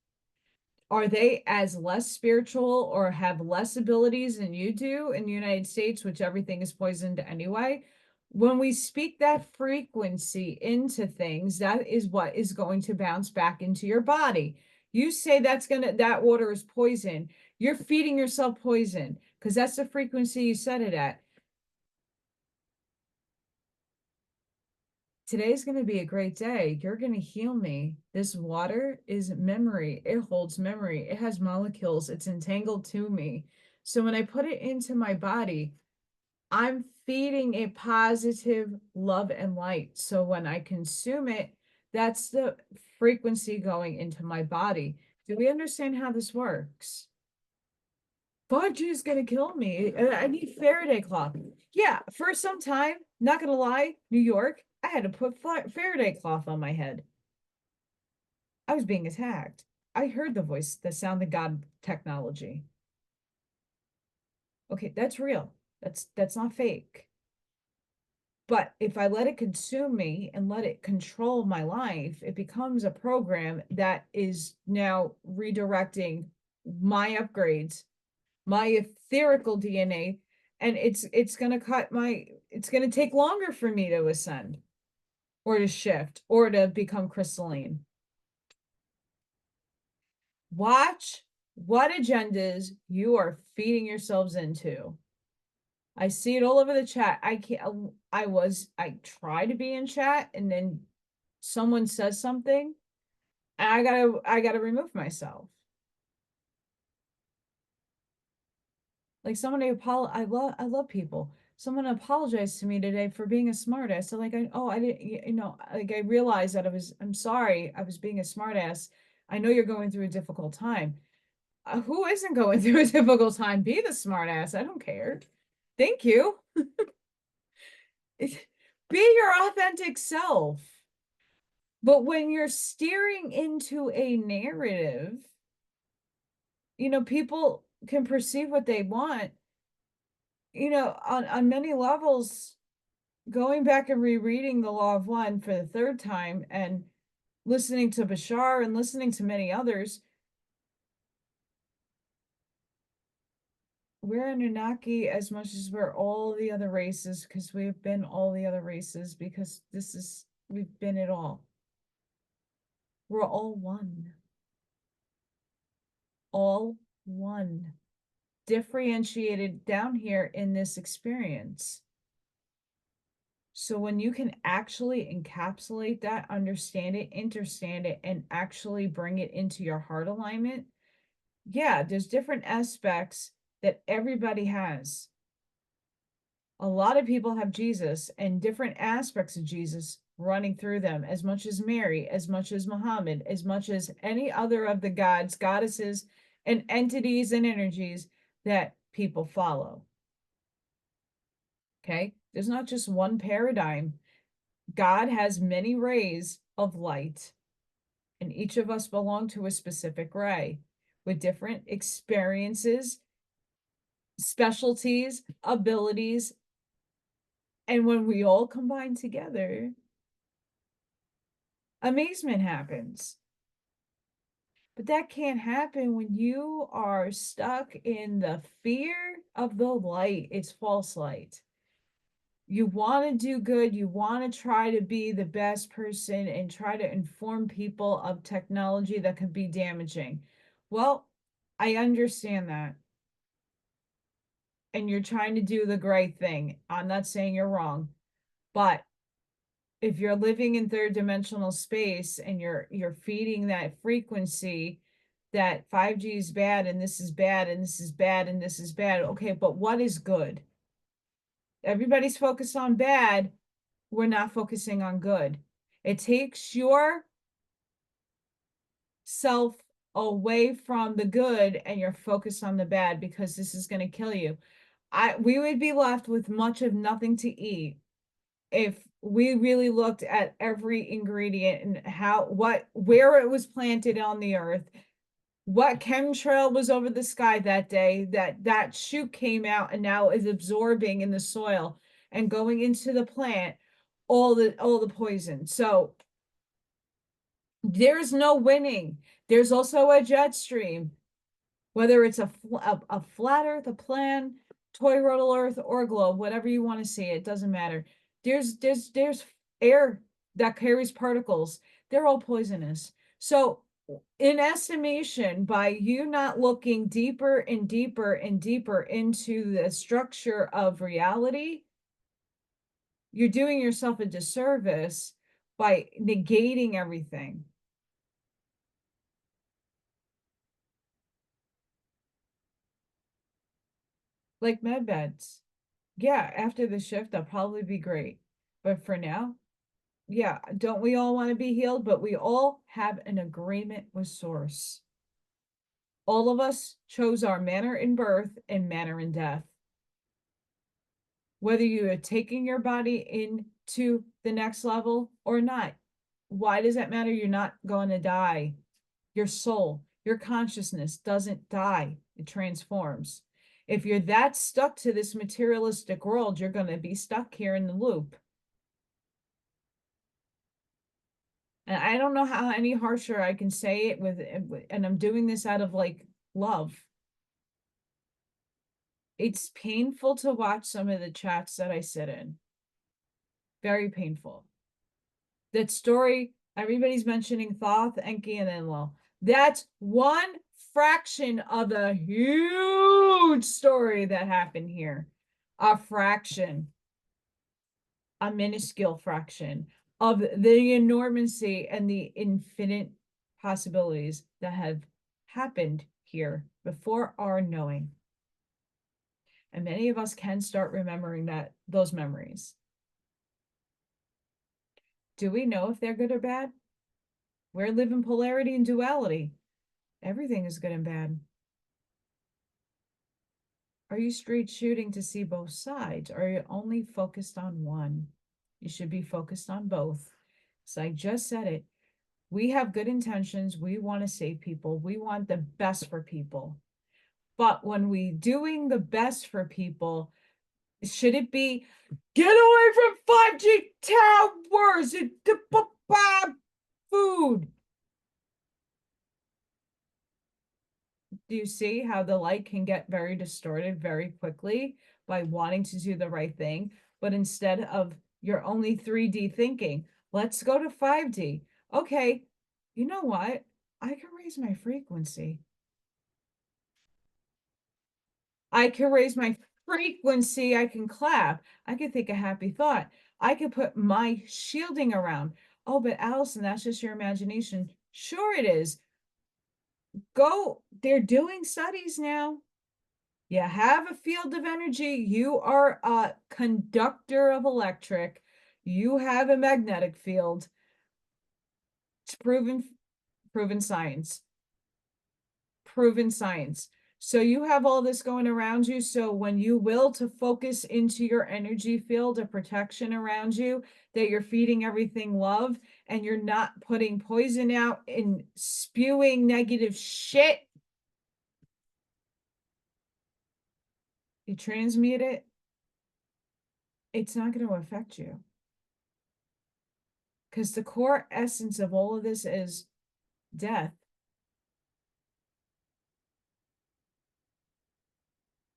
Are they as less spiritual or have less abilities than you do in the United States, which everything is poisoned anyway? When we speak that frequency into things, that is what is going to bounce back into your body. You say that water is poison. You're feeding yourself poison because that's the frequency you set it at. Today's going to be a great day. You're going to heal me. This water is memory. It holds memory. It has molecules. It's entangled to me. So when I put it into my body, I'm feeding it positive love and light. So when I consume it, that's the frequency going into my body. Do we understand how this works? 5G is going to kill me. I need Faraday cloth. Yeah, for some time, not going to lie, New York, I had to put Faraday cloth on my head. I was being attacked. I heard the voice, the sound of God technology. Okay, that's real. That's not fake. But if I let it consume me and let it control my life, it becomes a program that is now redirecting my upgrades, my etherical DNA, and it's going to take longer for me to ascend or to shift or to become crystalline. Watch what agendas you are feeding yourselves into. I see it all over the chat. I try to be in chat, and then someone says something and I gotta remove myself. Like I love people. Someone apologized to me today for being a smartass. So like, I didn't, like I realized that I'm sorry, I was being a smartass. I know you're going through a difficult time. Who isn't going through a difficult time? Be the smartass. I don't care. Thank you. Be your authentic self. But when you're steering into a narrative, people can perceive what they want, on many levels. Going back and rereading The Law of One for the third time and listening to Bashar and listening to many others, we're Anunnaki as much as we're all the other races, because we've been all the other races, because we've been it all. We're all one. All one. Differentiated down here in this experience. So when you can actually encapsulate that, understand it, understand it, and actually bring it into your heart alignment, yeah, there's different aspects that everybody has. A lot of people have Jesus and different aspects of Jesus running through them, as much as Mary, as much as Muhammad, as much as any other of the gods, goddesses, and entities and energies that people follow. Okay? There's not just one paradigm. God has many rays of light, and each of us belong to a specific ray with different experiences, specialties, abilities. And when we all combine together, amazement happens. But that can't happen when you are stuck in the fear of the light. It's false light. You want to do good. You want to try to be the best person and try to inform people of technology that could be damaging. Well, I understand that. And you're trying to do the great thing. I'm not saying you're wrong, but if you're living in third dimensional space and you're feeding that frequency that 5G is bad and this is bad and this is bad and this is bad, okay, but what is good? Everybody's focused on bad. We're not focusing on good. It takes your self away from the good and you're focused on the bad, because this is going to kill you. We would be left with much of nothing to eat if we really looked at every ingredient and where it was planted on the earth, what chemtrail was over the sky that day, that shoot came out and now is absorbing in the soil and going into the plant all the poison. So there's no winning. There's also a jet stream, whether it's a flat earth, a plan, toroidal earth, or globe, whatever you want to see, it doesn't matter. There's air that carries particles. They're all poisonous. So in estimation, by you not looking deeper and deeper and deeper into the structure of reality, you're doing yourself a disservice by negating everything. Like med beds. Yeah, after the shift, they'll probably be great. But for now, yeah, don't we all want to be healed? But we all have an agreement with Source. All of us chose our manner in birth and manner in death. Whether you are taking your body into the next level or not, why does that matter? You're not going to die. Your soul, your consciousness doesn't die, it transforms. If you're that stuck to this materialistic world, you're going to be stuck here in the loop. And I don't know how any harsher I can say it with, and I'm doing this out of like love. It's painful to watch some of the chats that I sit in. Very painful. That story, everybody's mentioning Thoth, Enki, and Enlil. That's one fraction of a huge story that happened here. A fraction, a minuscule fraction of the enormity and the infinite possibilities that have happened here before our knowing. And many of us can start remembering those memories. Do we know if they're good or bad? We're living polarity and duality. Everything is good and bad. Are you straight shooting to see both sides? Or are you only focused on one? You should be focused on both. So I just said it. We have good intentions. We want to save people. We want the best for people. But when we doing the best for people, should it be get away from 5G towers and food? Do you see how the light can get very distorted very quickly by wanting to do the right thing? But instead of your only 3D thinking, let's go to 5D. Okay, you know what? I can raise my frequency. I can raise my frequency. I can clap. I can think a happy thought. I can put my shielding around. Oh, but Allison, that's just your imagination. Sure it is. Go, they're doing studies now. You have a field of energy. You are a conductor of electric. You have a magnetic field. It's proven science. Proven science. So you have all this going around you. So when you will to focus into your energy field of protection around you, that you're feeding everything love and you're not putting poison out and spewing negative shit, you transmute it, it's not going to affect you. Because the core essence of all of this is death.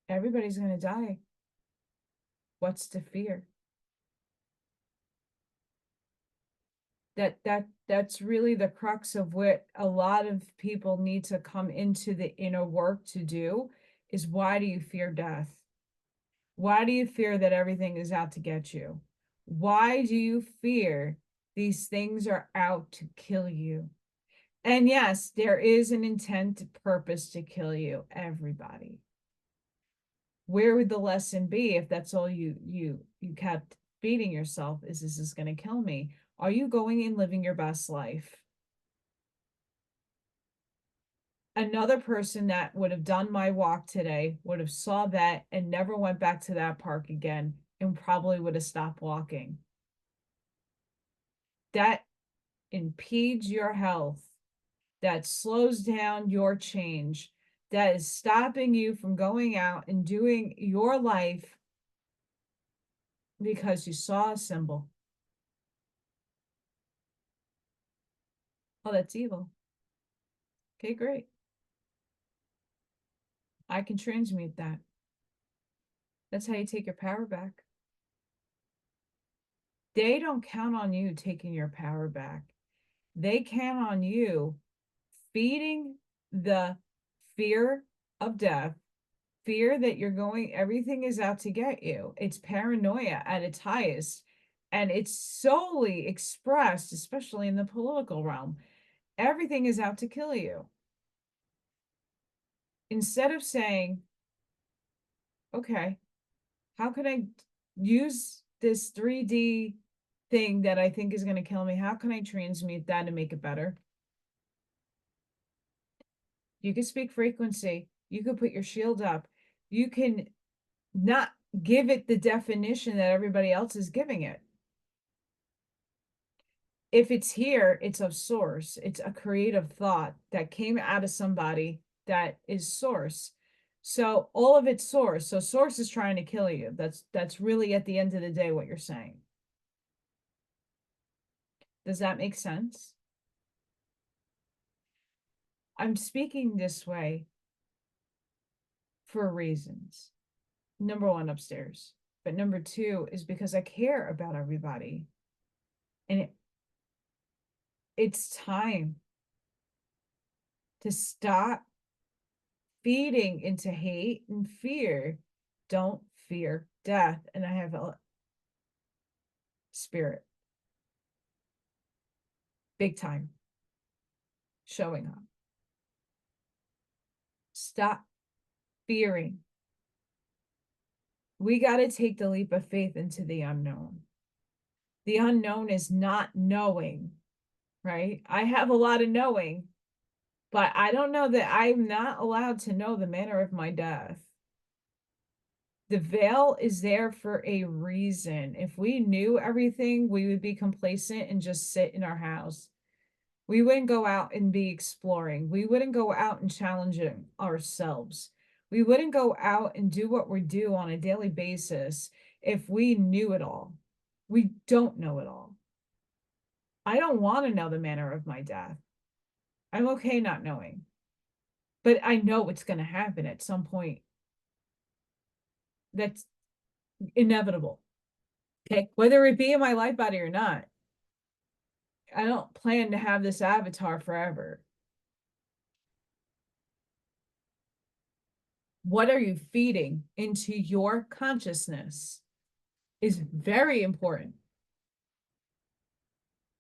Everybody's going to die. What's to fear? That's really the crux of what a lot of people need to come into the inner work to do is, why do you fear death? Why do you fear that everything is out to get you? Why do you fear these things are out to kill you? And yes, there is an intent purpose to kill you, everybody. Where would the lesson be if that's all you kept feeding yourself is, this is going to kill me? Are you going and living your best life? Another person that would have done my walk today would have saw that and never went back to that park again and probably would have stopped walking. That impedes your health. That slows down your change. That is stopping you from going out and doing your life because you saw a symbol. Oh, that's evil. Okay, great. I can transmute that. That's how you take your power back. They don't count on you taking your power back. They count on you feeding the fear of death, fear that you're going, everything is out to get you. It's paranoia at its highest. And it's solely expressed, especially in the political realm. Everything is out to kill you. Instead of saying, okay, how can I use this 3D thing that I think is going to kill me? How can I transmute that and make it better? You can speak frequency. You can put your shield up. You can not give it the definition that everybody else is giving it. If it's here, it's of source. It's a creative thought that came out of somebody that is source. So all of it's source. So source is trying to kill you. That's really at the end of the day what you're saying. Does that make sense? I'm speaking this way for reasons. Number one, upstairs. But number two is because I care about everybody. And it's time to stop feeding into hate and fear. Don't fear death. And I have a spirit. Big time. Showing up. Stop fearing. We got to take the leap of faith into the unknown. The unknown is not knowing, right? I have a lot of knowing, but I don't know that I'm not allowed to know the manner of my death. The veil is there for a reason. If we knew everything, we would be complacent and just sit in our house. We wouldn't go out and be exploring. We wouldn't go out and challenging ourselves. We wouldn't go out and do what we do on a daily basis if we knew it all. We don't know it all. I don't want to know the manner of my death. I'm okay not knowing. But I know it's going to happen at some point. That's inevitable. Okay. Whether it be in my life body or not. I don't plan to have this avatar forever. What are you feeding into your consciousness is very important.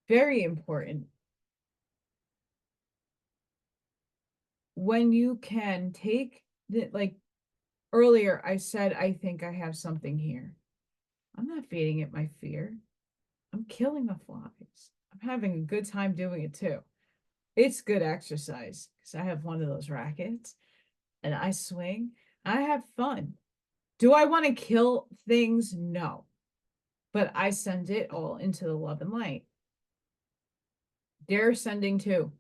Very important. When you can take the, like earlier, I said, I think I have something here. I'm not feeding it my fear. I'm killing the flies. I'm having a good time doing it too. It's good exercise because I have one of those rackets and I swing. I have fun. Do I want to kill things? No. But I send it all into the love and light. They're sending too.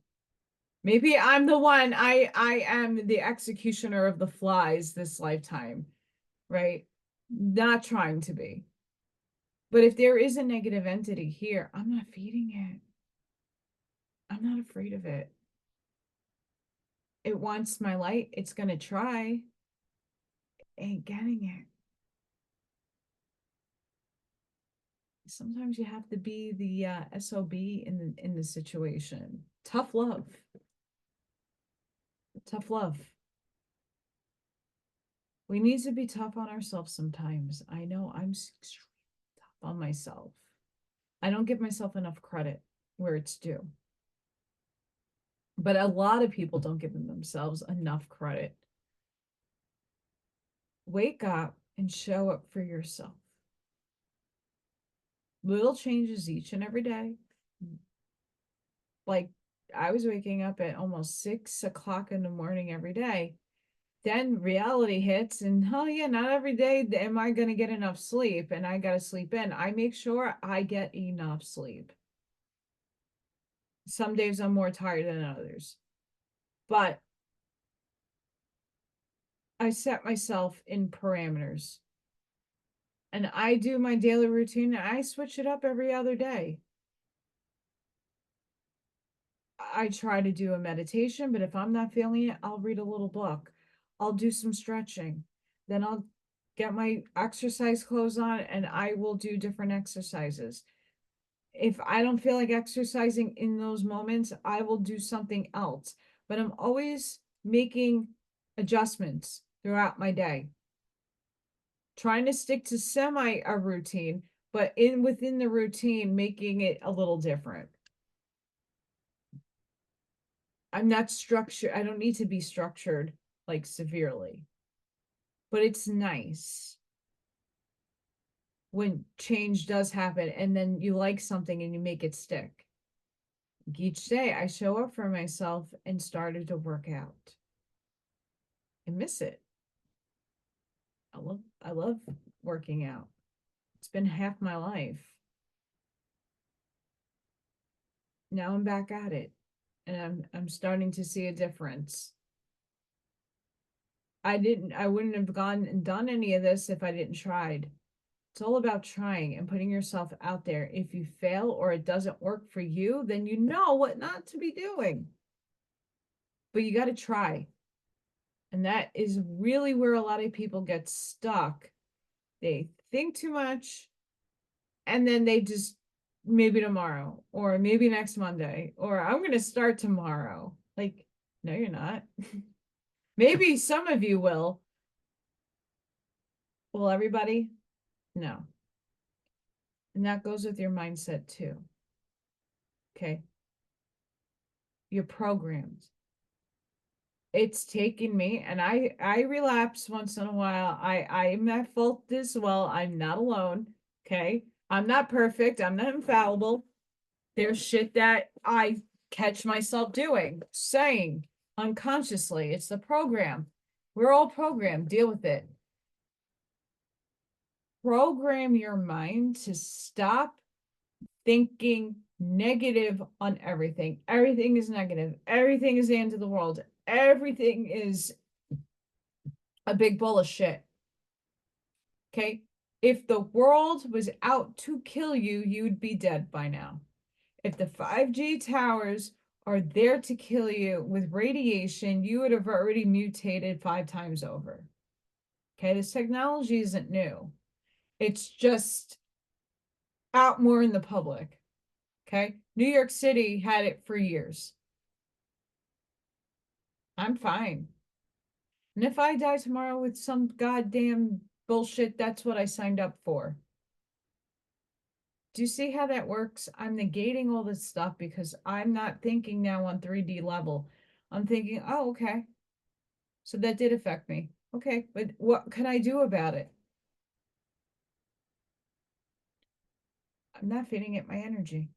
Maybe I'm the one, I am the executioner of the flies this lifetime, right? Not trying to be. But if there is a negative entity here, I'm not feeding it. I'm not afraid of it. It wants my light. It's going to try. Ain't getting it. Sometimes you have to be the SOB in the situation. Tough love. Tough love. We need to be tough on ourselves sometimes. I know I'm extremely tough on myself. I don't give myself enough credit where it's due. But a lot of people don't give themselves enough credit. Wake up and show up for yourself. Little changes each and every day. Like I was waking up at almost 6 o'clock in the morning every day. Then reality hits and oh yeah, not every day am I going to get enough sleep and I got to sleep in. I make sure I get enough sleep. Some days I'm more tired than others, but I set myself in parameters and I do my daily routine and I switch it up every other day. I try to do a meditation, but if I'm not feeling it, I'll read a little book. I'll do some stretching. Then I'll get my exercise clothes on and I will do different exercises. If I don't feel like exercising in those moments, I will do something else. But I'm always making adjustments throughout my day. Trying to stick to semi a routine, but within the routine, making it a little different. I'm not structured. I don't need to be structured like severely, but it's nice when change does happen and then you like something and you make it stick. Each day I show up for myself and started to work out. I miss it. I love working out. It's been half my life. Now I'm back at it and I'm starting to see a difference. I wouldn't have gone and done any of this if I didn't tried. It's all about trying and putting yourself out there. If you fail or it doesn't work for you, then you know what not to be doing. But you got to try. And that is really where a lot of people get stuck. They think too much and then they just maybe tomorrow or maybe next Monday or I'm going to start tomorrow. Like, no, you're not. Maybe some of you will. Will everybody? No. And that goes with your mindset too. Okay. You're programmed. It's taken me, and I relapse once in a while. I'm at fault as well. I'm not alone. Okay. I'm not perfect. I'm not infallible. There's shit that I catch myself doing, saying unconsciously. It's the program. We're all programmed. Deal with it. Program your mind to stop thinking negative on everything. Everything is negative. Everything is the end of the world. Everything is a big bowl of shit. Okay? If the world was out to kill you, you'd be dead by now. If the 5G towers are there to kill you with radiation, you would have already mutated 5 times over. Okay? This technology isn't new. It's just out more in the public. Okay? New York City had it for years. I'm fine. And if I die tomorrow with some goddamn bullshit, that's what I signed up for. Do you see how that works? I'm negating all this stuff because I'm not thinking now on 3D level. I'm thinking, oh, okay. So that did affect me. Okay, but what can I do about it? I'm not feeding it my energy,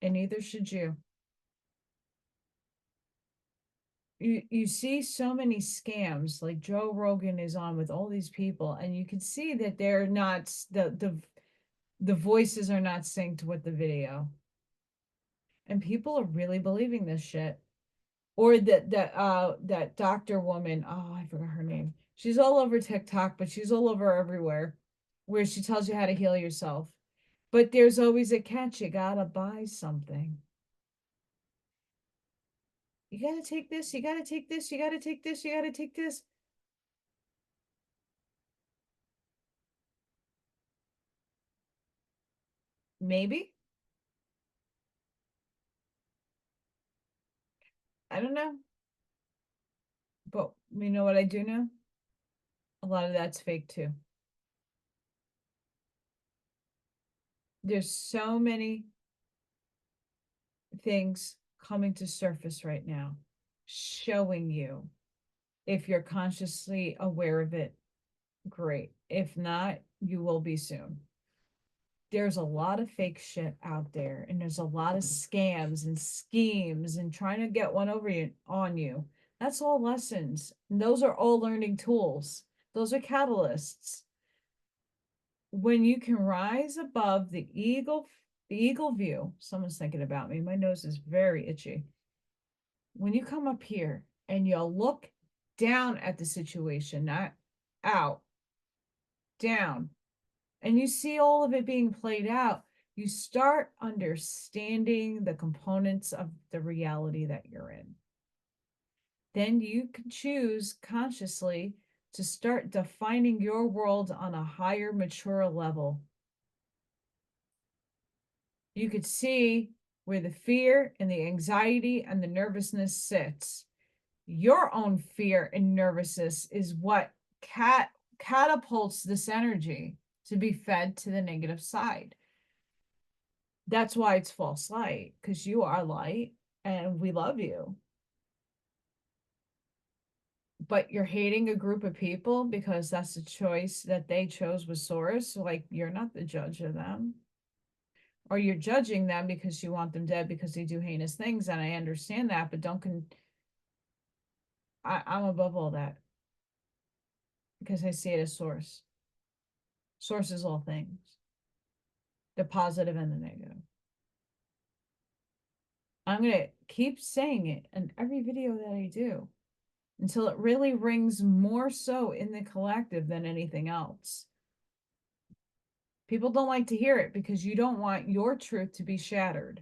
and neither should you. You see so many scams, like Joe Rogan is on with all these people, and you can see that they're not the voices are not synced with the video. And people are really believing this shit. Or that doctor woman, oh, I forgot her name. She's all over TikTok, but she's all over everywhere, where she tells you how to heal yourself. But there's always a catch. You gotta buy something. You gotta take this, you gotta take this, you gotta take this, you gotta take this. Maybe. I don't know. But you know what I do know? A lot of that's fake too. There's so many things coming to surface right now, showing you. If you're consciously aware of it, great. If not, you will be soon. There's a lot of fake shit out there, and there's a lot of scams and schemes and trying to get one over you on you. That's all lessons. And those are all learning tools. Those are catalysts. When you can rise above the eagle view, someone's thinking about me. My nose is very itchy. When you come up here and you look down at the situation, not out, down, and you see all of it being played out, you start understanding the components of the reality that you're in. Then you can choose consciously to start defining your world on a higher, mature level. You could see where the fear and the anxiety and the nervousness sits. Your own fear and nervousness is what catapults this energy to be fed to the negative side. That's why it's false light, because you are light and we love you. But you're hating a group of people because that's the choice that they chose with Source. So like, you're not the judge of them. Or you're judging them because you want them dead because they do heinous things. And I understand that, but I'm above all that. Because I see it as Source. Source is all things. The positive and the negative. I'm going to keep saying it in every video that I do until it really rings more so in the collective than anything else. People don't like to hear it because you don't want your truth to be shattered.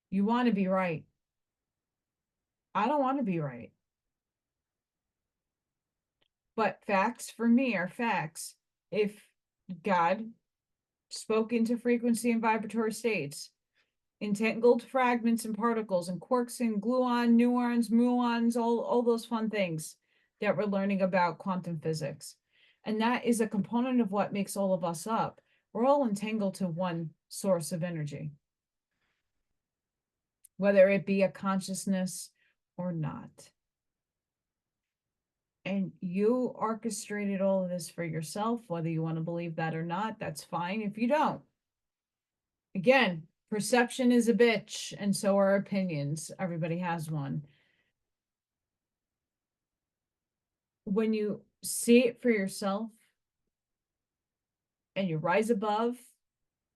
You want to be right. I don't want to be right. But facts for me are facts. If God spoke into frequency and vibratory states, entangled fragments and particles and quarks and gluons, nuons, muons, all those fun things that we're learning about quantum physics. And that is a component of what makes all of us up. We're all entangled to one source of energy, whether it be a consciousness or not. And you orchestrated all of this for yourself, whether you want to believe that or not, that's fine. If you don't, again, perception is a bitch, and so are opinions. Everybody has one. When you see it for yourself and you rise above,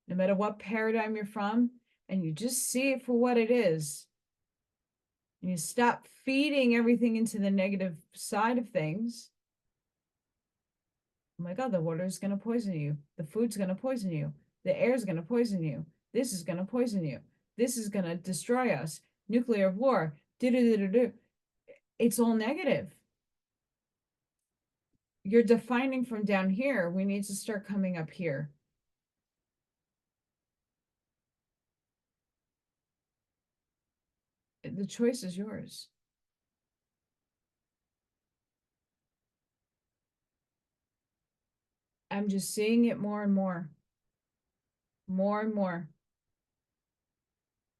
no matter what paradigm you're from, and you just see it for what it is, and you stop feeding everything into the negative side of things, oh my God, the water is going to poison you. The food's going to poison you. The air is going to poison you. This is going to poison you. This is going to destroy us. Nuclear war. It's all negative. You're defining from down here. We need to start coming up here. The choice is yours. I'm just seeing it more and more. More and more.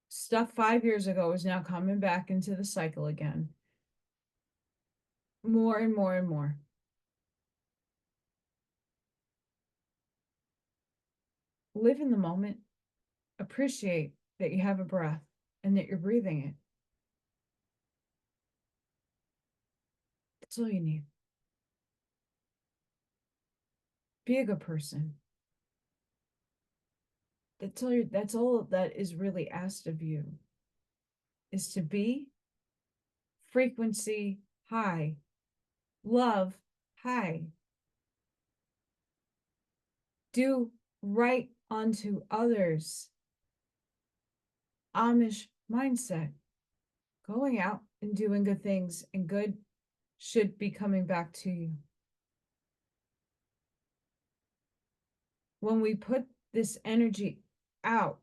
Stuff 5 years ago is now coming back into the cycle again. More and more and more. Live in the moment. Appreciate that you have a breath and that you're breathing it. That's all you need. Be a good person. That's all that is really asked of you, is to be frequency high, love high. Do right unto others. Amish mindset. Going out and doing good things, and good should be coming back to you. When we put this energy out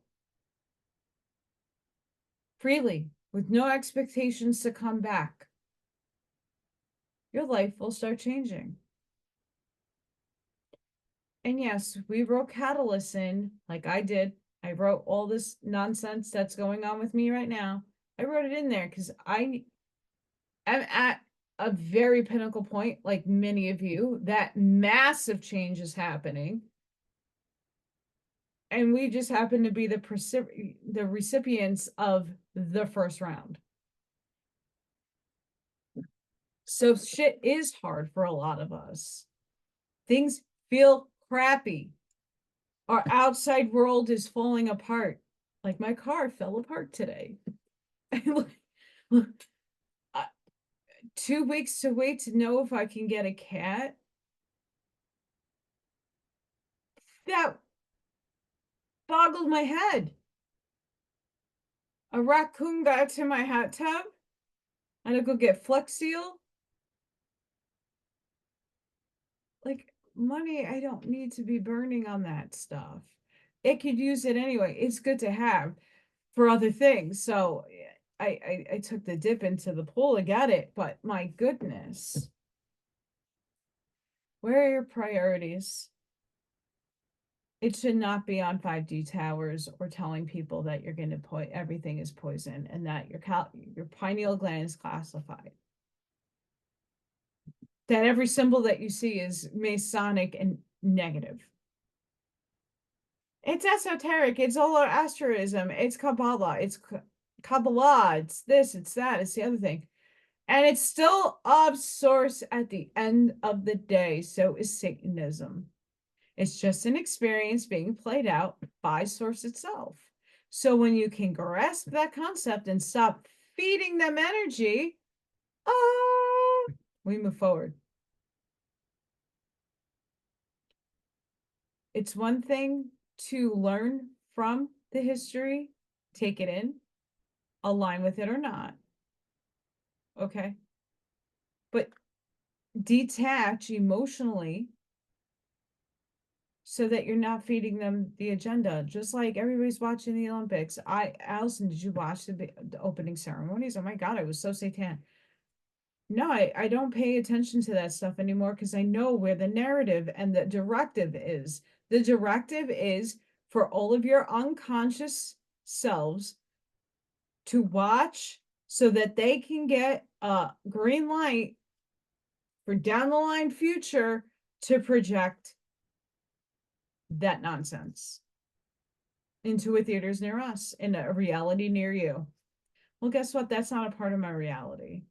freely with no expectations to come back, your life will start changing. And yes, we wrote catalysts in, like I did. I wrote all this nonsense that's going on with me right now. I wrote it in there because I'm at a very pinnacle point, like many of you, that massive change is happening. And we just happen to be the recipients of the first round. So shit is hard for a lot of us. Things feel crappy. Our outside world is falling apart. Like my car fell apart today. 2 weeks to wait to know if I can get a cat. That boggled my head. A raccoon got to my hot tub. I had to go get Flex Seal. Like, money I don't need to be burning on that stuff. It could use it anyway. It's good to have for other things. So I took the dip into the pool to get it, but my goodness. Where are your priorities? It should not be on 5G towers or telling people that you're going to everything is poison and that your pineal gland is classified. That every symbol that you see is Masonic and negative. It's esoteric. It's Zoroastrianism. It's Kabbalah. It's Kabbalah. It's this. It's that. It's the other thing. And it's still of source at the end of the day. So is Satanism. It's just an experience being played out by source itself. So when you can grasp that concept and stop feeding them energy, we move forward. It's one thing to learn from the history, take it in, align with it or not. Okay. But detach emotionally so that you're not feeding them the agenda. Just like everybody's watching the Olympics. Allison, did you watch the opening ceremonies? Oh my God, I was so satanic. No, I don't pay attention to that stuff anymore because I know where the narrative and the directive is. The directive is for all of your unconscious selves to watch so that they can get a green light for down the line future to project that nonsense into a theaters near us, in a reality near you. Well, guess what? That's not a part of my reality.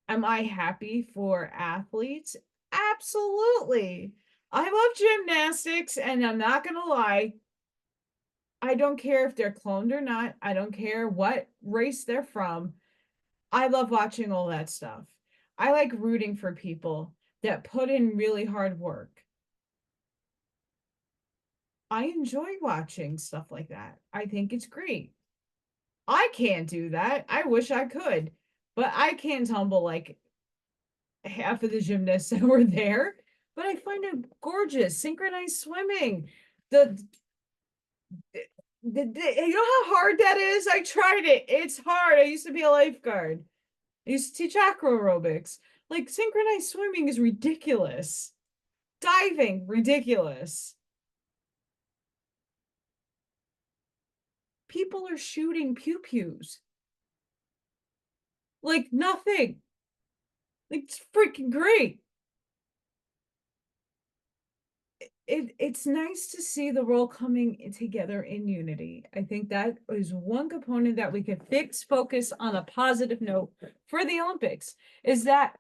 Am I happy for athletes? Absolutely. I love gymnastics, and I'm not going to lie. I don't care if they're cloned or not. I don't care what race they're from. I love watching all that stuff. I like rooting for people that put in really hard work. I enjoy watching stuff like that. I think it's great. I can't do that. I wish I could, but I can't tumble like half of the gymnasts that were there. But I find it gorgeous. Synchronized swimming. You know how hard that is? I tried it. It's hard. I used to be a lifeguard. I used to teach acro aerobics. Like synchronized swimming is ridiculous. Diving, ridiculous. People are shooting pew-pews. Like nothing. Like, it's freaking great. It's nice to see the world coming together in unity. I think that is one component that we could focus on a positive note for the Olympics, is that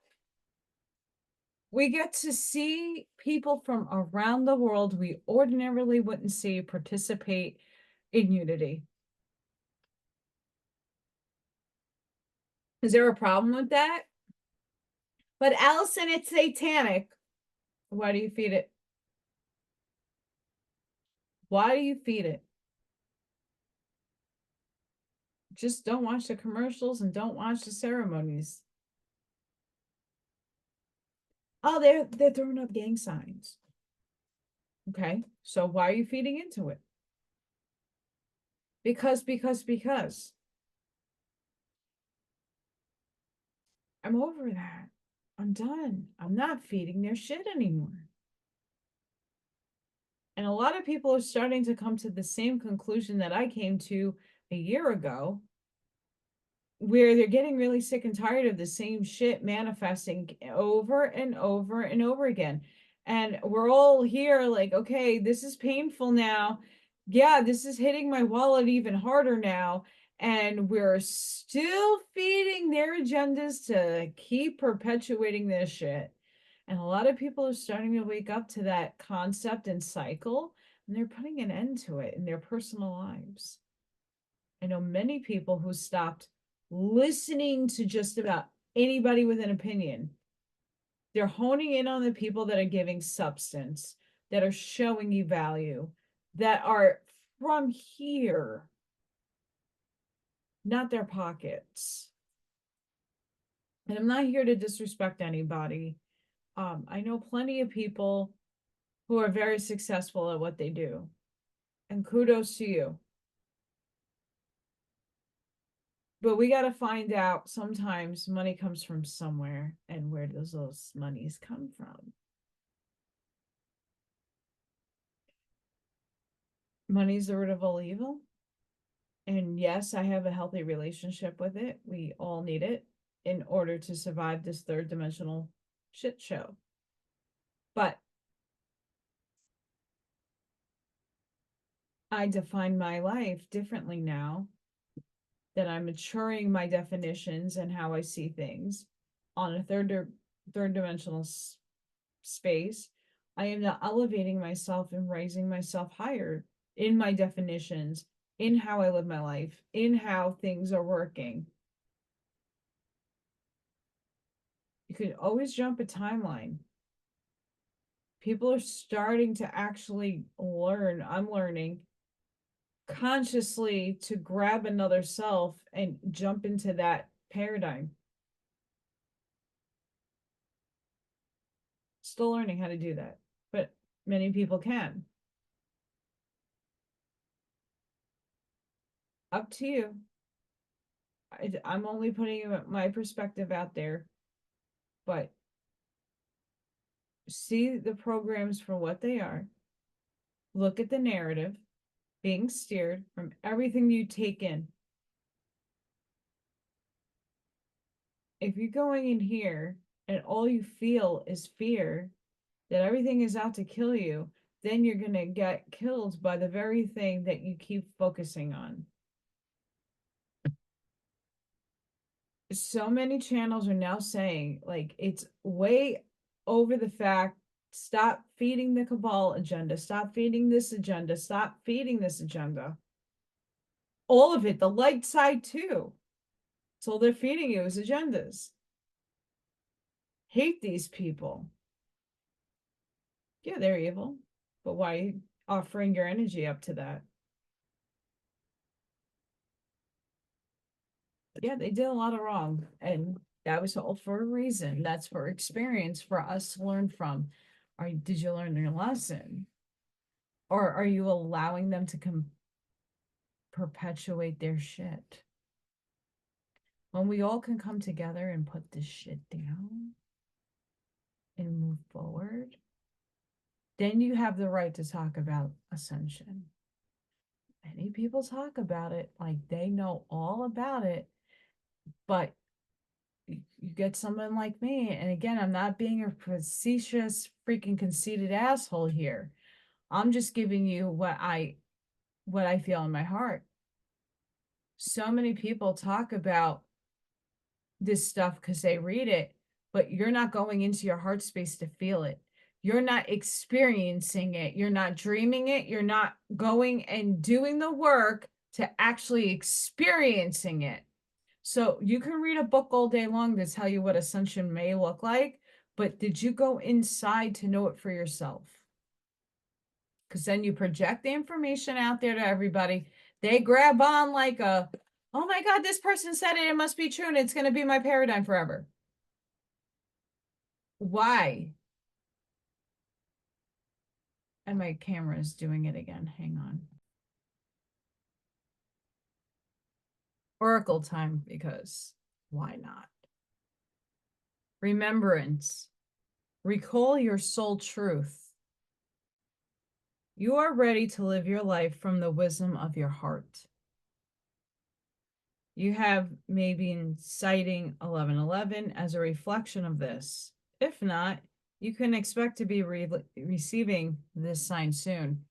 we get to see people from around the world we ordinarily wouldn't see participate in unity. Is there a problem with that? But Allison, it's satanic. Why do you feed it? Why do you feed it? Just don't watch the commercials and don't watch the ceremonies. Oh, they're throwing up gang signs. Okay, so why are you feeding into it? Because. I'm over that. I'm done. I'm not feeding their shit anymore. And a lot of people are starting to come to the same conclusion that I came to a year ago, where they're getting really sick and tired of the same shit manifesting over and over and over again. And we're all here like, okay, this is painful now. Yeah, this is hitting my wallet even harder now. And we're still feeding their agendas to keep perpetuating this shit. And a lot of people are starting to wake up to that concept and cycle, and they're putting an end to it in their personal lives. I know many people who stopped listening to just about anybody with an opinion. They're honing in on the people that are giving substance, that are showing you value, that are from here, not their pockets. And I'm not here to disrespect anybody. I know plenty of people who are very successful at what they do. And kudos to you. But we got to find out, sometimes money comes from somewhere, and where does those monies come from? money's the root of all evil. And yes, I have a healthy relationship with it. We all need it in order to survive this third dimensional shit show. But I define my life differently now that I'm maturing my definitions and how I see things on a third dimensional space. I am now elevating myself and raising myself higher in my definitions, in how I live my life, in how things are working. You could always jump a timeline. People are starting to actually learn. I'm learning consciously to grab another self and jump into that paradigm. Still learning how to do that, but many people can. Up to you. I'm only putting my perspective out there, but see the programs for what they are. Look at the narrative being steered from everything you take in. If you're going in here and all you feel is fear that everything is out to kill you, then you're going to get killed by the very thing that you keep focusing on. So many channels are now saying, like, it's way over the fact, stop feeding the cabal agenda, stop feeding this agenda, stop feeding this agenda. All of it, the light side too. So they're feeding you as agendas. Hate these people. Yeah, they're evil, but why are you offering your energy up to that? Yeah, they did a lot of wrong, and that was all for a reason. That's for experience for us to learn from. Did you learn your lesson? Or are you allowing them to perpetuate their shit? When we all can come together and put this shit down and move forward, then you have the right to talk about ascension. Many people talk about it like they know all about it, but you get someone like me, and again, I'm not being a facetious, freaking conceited asshole here. I'm just giving you what I feel in my heart. So many people talk about this stuff because they read it, but you're not going into your heart space to feel it. You're not experiencing it. You're not dreaming it. You're not going and doing the work to actually experiencing it. So you can read a book all day long to tell you what ascension may look like, but did you go inside to know it for yourself? Because then you project the information out there to everybody. They grab on like a, oh my God, this person said it, it must be true, and it's going to be my paradigm forever. Why? And my camera is doing it again. Hang on. Oracle time, because why not? Remembrance. Recall your soul truth. You are ready to live your life from the wisdom of your heart. You have maybe been citing 1111 as a reflection of this. If not, you can expect to be receiving this sign soon.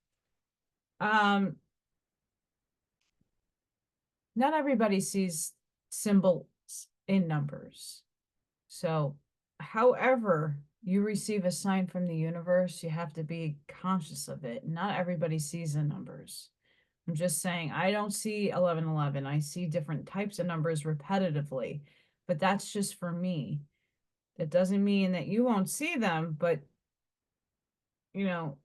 Not everybody sees symbols in numbers. So, however you receive a sign from the universe, you have to be conscious of it. Not everybody sees the numbers. I'm just saying, I don't see 1111. I see different types of numbers repetitively, but that's just for me. That doesn't mean that you won't see them, but, you know,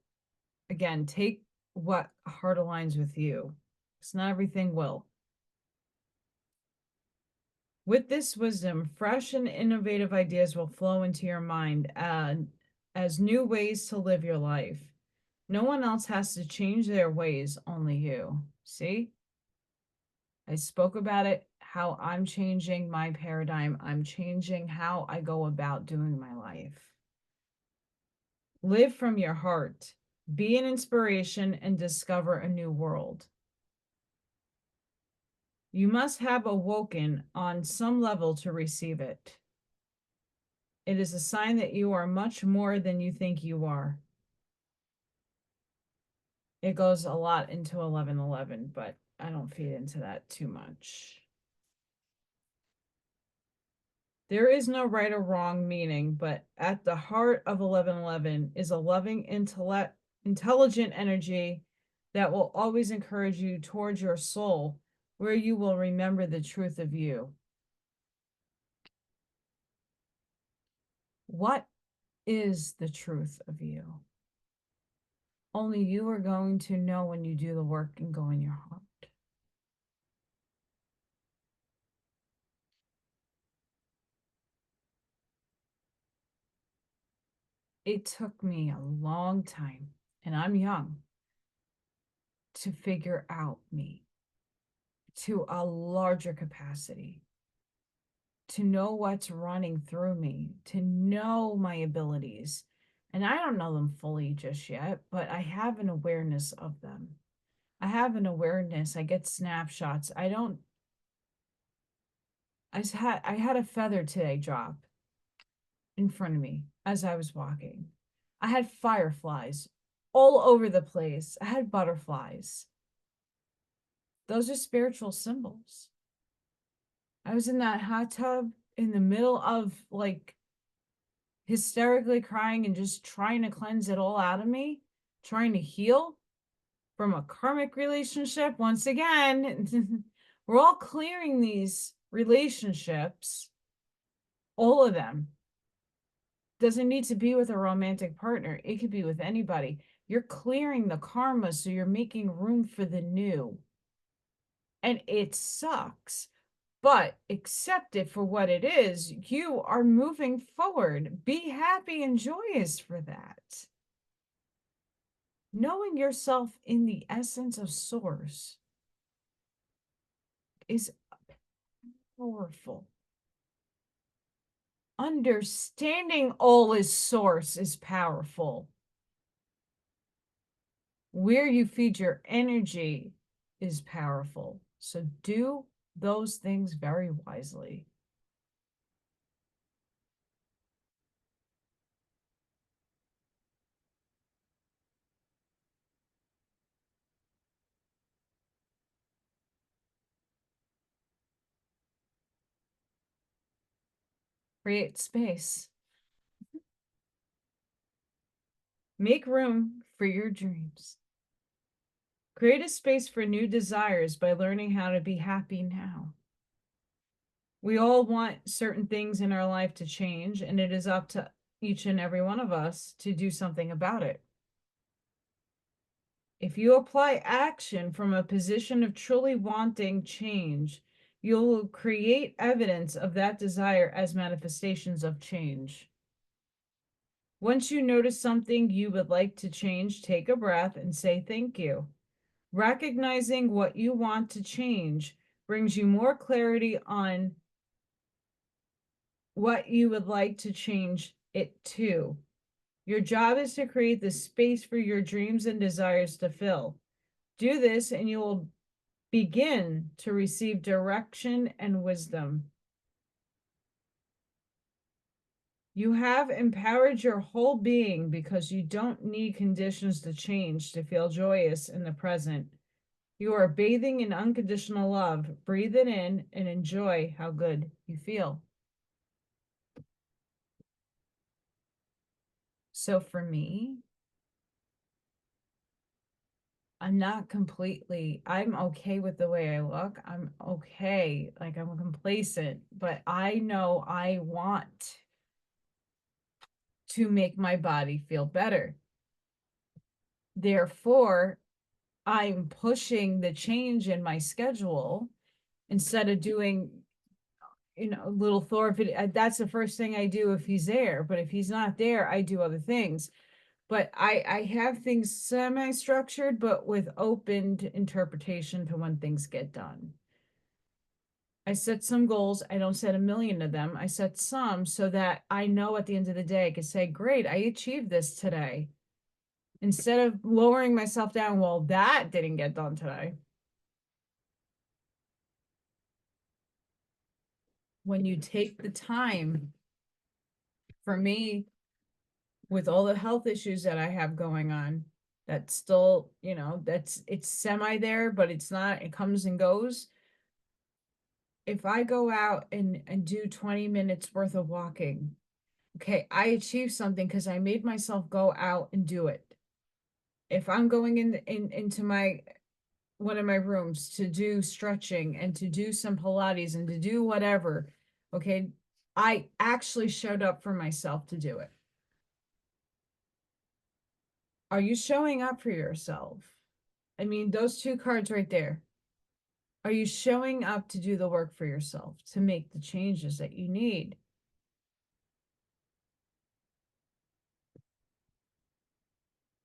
again, take what heart aligns with you. It's not everything will. With this wisdom, fresh and innovative ideas will flow into your mind as new ways to live your life. No one else has to change their ways, only you. See? I spoke about it, how I'm changing my paradigm. I'm changing how I go about doing my life. Live from your heart. Be an inspiration and discover a new world. You must have awoken on some level to receive it. It is a sign that you are much more than you think you are. It goes a lot into 1111, but I don't feed into that too much. There is no right or wrong meaning, but at the heart of 1111 is a loving intelligent energy that will always encourage you towards your soul, where you will remember the truth of you. What is the truth of you? Only you are going to know when you do the work and go in your heart. It took me a long time, and I'm young, to figure out me to a larger capacity, to know what's running through me, to know my abilities. And I don't know them fully just yet, but I have an awareness of them. I have an awareness. I get snapshots. I had a feather today drop in front of me as I was walking. I had fireflies all over the place. I had butterflies. Those are spiritual symbols. I was in that hot tub in the middle of like hysterically crying and just trying to cleanse it all out of me, trying to heal from a karmic relationship. Once again, we're all clearing these relationships, all of them. Doesn't need to be with a romantic partner. It could be with anybody. You're clearing the karma, so you're making room for the new. And it sucks, but accept it for what it is. You are moving forward. Be happy and joyous for that. Knowing yourself in the essence of source is powerful. Understanding all is source is powerful. Where you feed your energy is powerful. So do those things very wisely. Create space. Make room for your dreams. Create a space for new desires by learning how to be happy now. We all want certain things in our life to change, and it is up to each and every one of us to do something about it. If you apply action from a position of truly wanting change, you'll create evidence of that desire as manifestations of change. Once you notice something you would like to change, take a breath and say thank you. Recognizing what you want to change brings you more clarity on what you would like to change it to. Your job is to create the space for your dreams and desires to fill. Do this and you will begin to receive direction and wisdom. You have empowered your whole being because you don't need conditions to change to feel joyous in the present. You are bathing in unconditional love. Breathe it in and enjoy how good you feel. So for me, I'm okay with the way I look. I'm okay. Like I'm complacent, but I know I want to make my body feel better. Therefore, I'm pushing the change in my schedule instead of doing, little Thor video. That's the first thing I do if he's there. But if he's not there, I do other things. But I have things semi-structured, but with open interpretation to when things get done. I set some goals. I don't set a million of them. I set some so that I know at the end of the day, I can say, great, I achieved this today. instead of lowering myself down, well, that didn't get done today. When you take the time, for me, with all the health issues that I have going on, that's still, it's semi there, but it's not, it comes and goes. If I go out and do 20 minutes worth of walking, okay, I achieved something because I made myself go out and do it. If I'm going into one of my rooms to do stretching and to do some Pilates and to do whatever, okay, I actually showed up for myself to do it. Are you showing up for yourself? I mean, those two cards right there. Are you showing up to do the work for yourself, to make the changes that you need?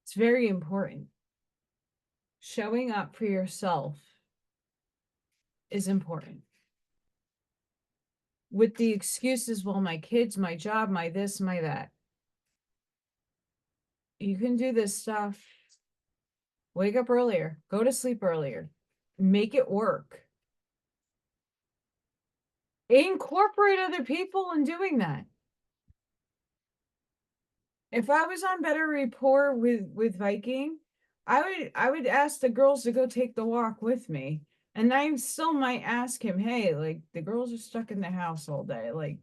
It's very important. Showing up for yourself is important. With the excuses, well, my kids, my job, my this, my that. You can do this stuff. Wake up earlier, go to sleep earlier, make it work. Incorporate other people in doing that. If I was on better rapport with Viking, I would ask the girls to go take the walk with me. And I still might ask him, hey, like, the girls are stuck in the house all day. Like,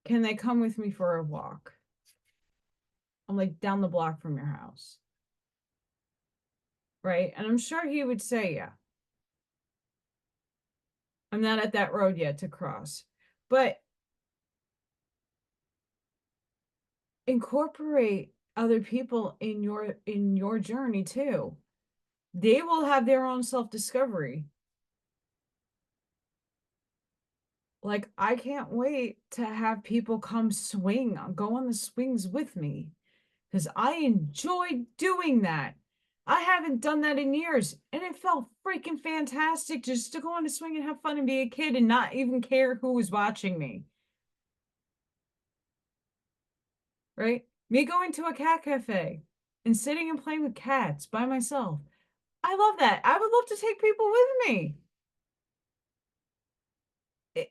can they come with me for a walk? I'm like down the block from your house. Right? And I'm sure he would say, yeah. I'm not at that road yet to cross. But incorporate other people in your journey too. They will have their own self-discovery. Like, I can't wait to have people come go on the swings with me, because I enjoy doing that. I haven't done that in years, and it felt freaking fantastic just to go on a swing and have fun and be a kid and not even care who was watching me. Right? Me going to a cat cafe and sitting and playing with cats by myself. I love that. I would love to take people with me.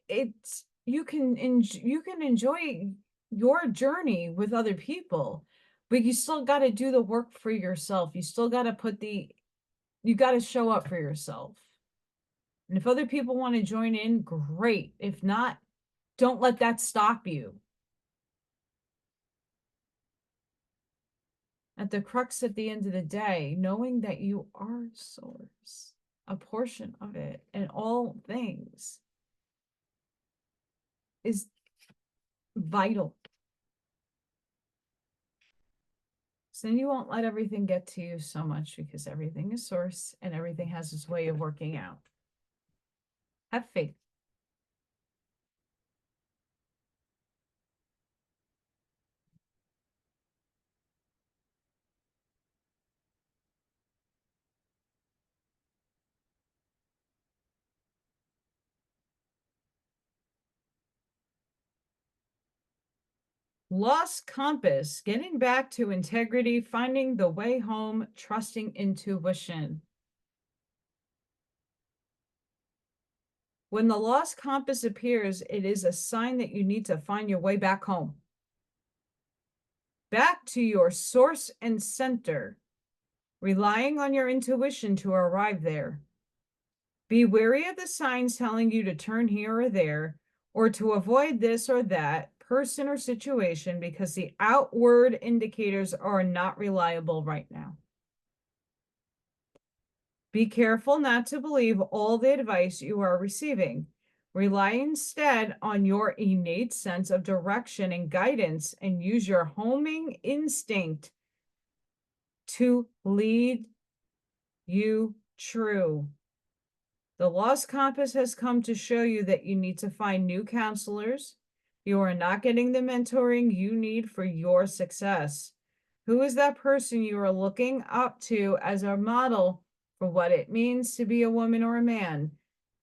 It's you can enjoy your journey with other people, but you still got to do the work for yourself. You still got to you got to show up for yourself. And if other people want to join in, great. If not, don't let that stop you. At the crux at the end of the day, knowing that you are source, a portion of it, and all things is vital. So then you won't let everything get to you so much, because everything is source and everything has its way of working out. Have faith. Lost compass, getting back to integrity, finding the way home, trusting intuition. When the lost compass appears, it is a sign that you need to find your way back home. Back to your source and center, relying on your intuition to arrive there. Be wary of the signs telling you to turn here or there, or to avoid this or that person or situation, because the outward indicators are not reliable right now. Be careful not to believe all the advice you are receiving. Rely instead on your innate sense of direction and guidance, and use your homing instinct to lead you true. The lost compass has come to show you that you need to find new counselors. You are not getting the mentoring you need for your success. Who is that person you are looking up to as a model for what it means to be a woman or a man?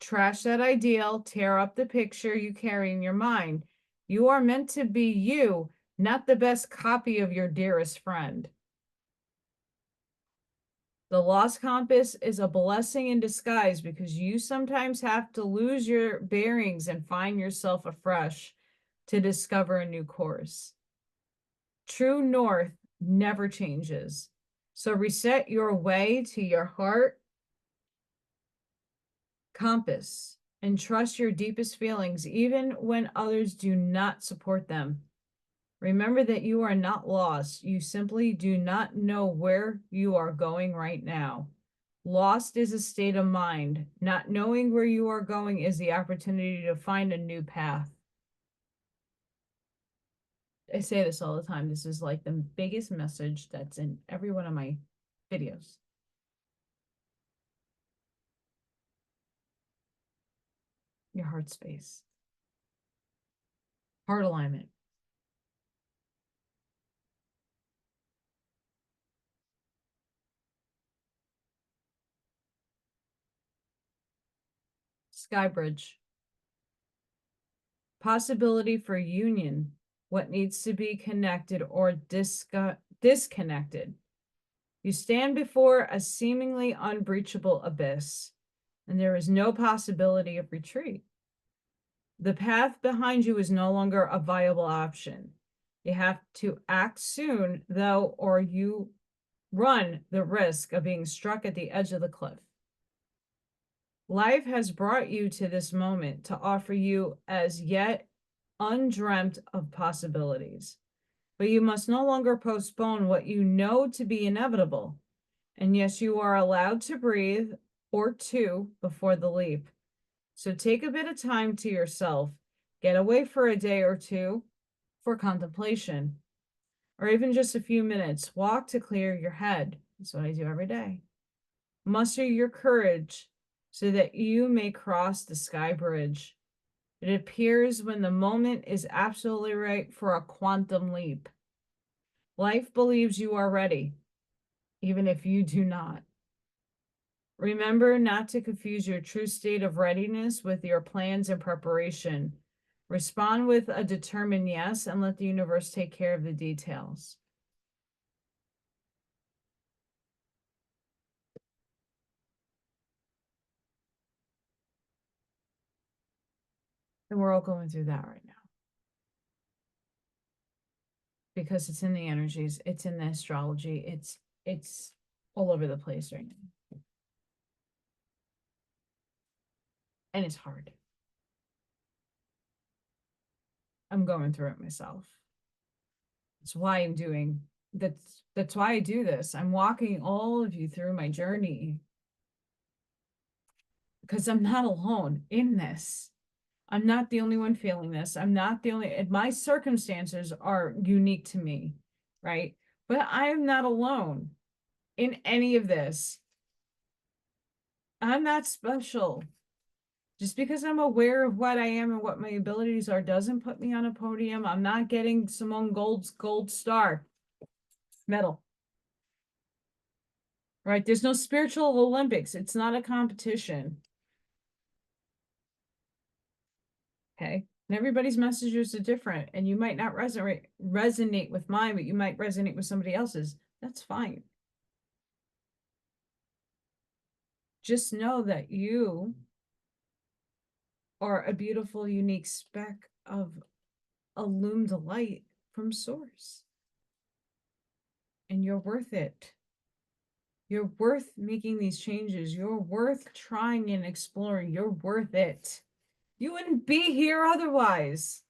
Trash that ideal, tear up the picture you carry in your mind. You are meant to be you, not the best copy of your dearest friend. The lost compass is a blessing in disguise because you sometimes have to lose your bearings and find yourself afresh to discover a new course. True north never changes. So reset your way to your heart compass and trust your deepest feelings, even when others do not support them. Remember that you are not lost. You simply do not know where you are going right now. Lost is a state of mind. Not knowing where you are going is the opportunity to find a new path. I say this all the time. This is like the biggest message that's in every one of my videos. Your heart space. Heart alignment. Sky bridge. Possibility for union. What needs to be connected or disconnected. You stand before a seemingly unbreachable abyss, and there is no possibility of retreat. The path behind you is no longer a viable option. You have to act soon, though, or you run the risk of being struck at the edge of the cliff. Life has brought you to this moment to offer you as yet undreamt of possibilities. But you must no longer postpone what you know to be inevitable. And yes, you are allowed to breathe or two before the leap. So take a bit of time to yourself. Get away for a day or two for contemplation, or even just a few minutes. Walk to clear your head. That's what I do every day. Muster your courage so that you may cross the sky bridge. It appears when the moment is absolutely right for a quantum leap. Life believes you are ready, even if you do not. Remember not to confuse your true state of readiness with your plans and preparation. Respond with a determined yes and let the universe take care of the details. And we're all going through that right now. Because it's in the energies, it's in the astrology, it's all over the place right now. And it's hard. I'm going through it myself. That's why I'm doing that's why I do this. I'm walking all of you through my journey because I'm not alone in this. I'm not the only one feeling this. I'm not the only, my circumstances are unique to me, right? But I am not alone in any of this. I'm not special. Just because I'm aware of what I am and what my abilities are doesn't put me on a podium. I'm not getting Simone Gold's gold star medal. Right? There's no spiritual Olympics. It's not a competition. Okay. And everybody's messages are different. And you might not resonate with mine, but you might resonate with somebody else's. That's fine. Just know that you are a beautiful, unique speck of illumined light from source. And you're worth it. You're worth making these changes. You're worth trying and exploring. You're worth it. You wouldn't be here otherwise.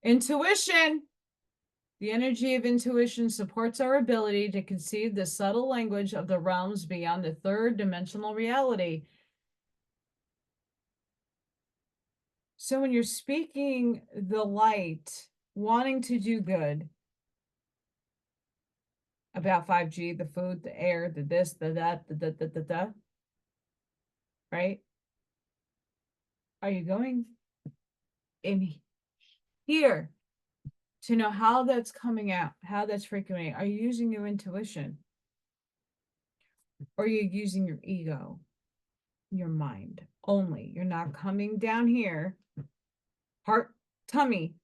Intuition. The energy of intuition supports our ability to conceive the subtle language of the realms beyond the third dimensional reality. So when you're speaking the light, wanting to do good about 5G, the food, the air, the this, the that, the right? Are you going in here to know how that's coming out, how that's freaking out? Are you using your intuition? Or are you using your ego? your mind only. You're not coming down here, heart, tummy.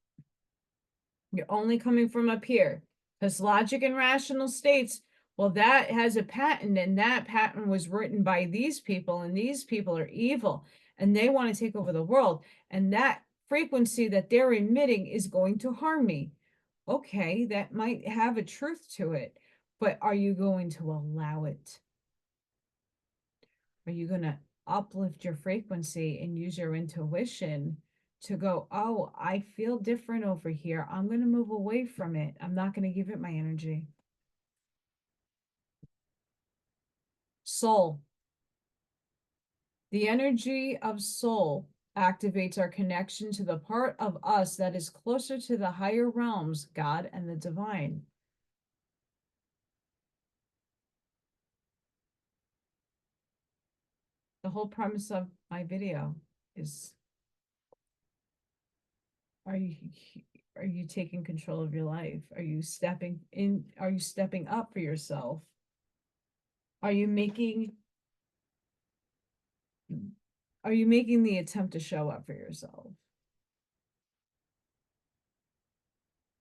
You're only coming from up here. Because logic and rational states, well, that has a patent, and that patent was written by these people, and these people are evil, and they want to take over the world. And that frequency that they're emitting is going to harm me. Okay, that might have a truth to it, but are you going to allow it? Are you going to uplift your frequency and use your intuition to go, oh, I feel different over here. I'm going to move away from it. I'm not going to give it my energy. Soul. The energy of soul activates our connection to the part of us that is closer to the higher realms, God and the divine. The whole premise of my video is, are you taking control of your life? Are you stepping in? Are you stepping up for yourself? Are you making the attempt to show up for yourself?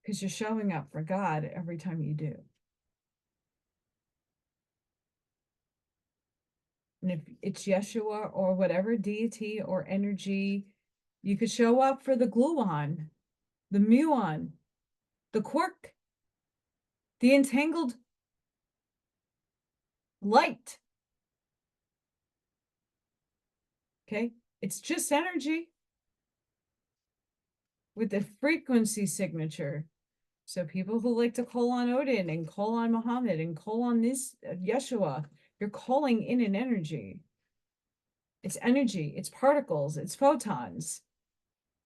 Because you're showing up for God every time you do. And if it's Yeshua or whatever deity or energy, you could show up for the gluon, the muon, the quark, the entangled light. Okay, it's just energy with a frequency signature. So people who like to call on Odin and call on Muhammad and call on this Yeshua, you're calling in an energy. It's energy, it's particles, it's photons.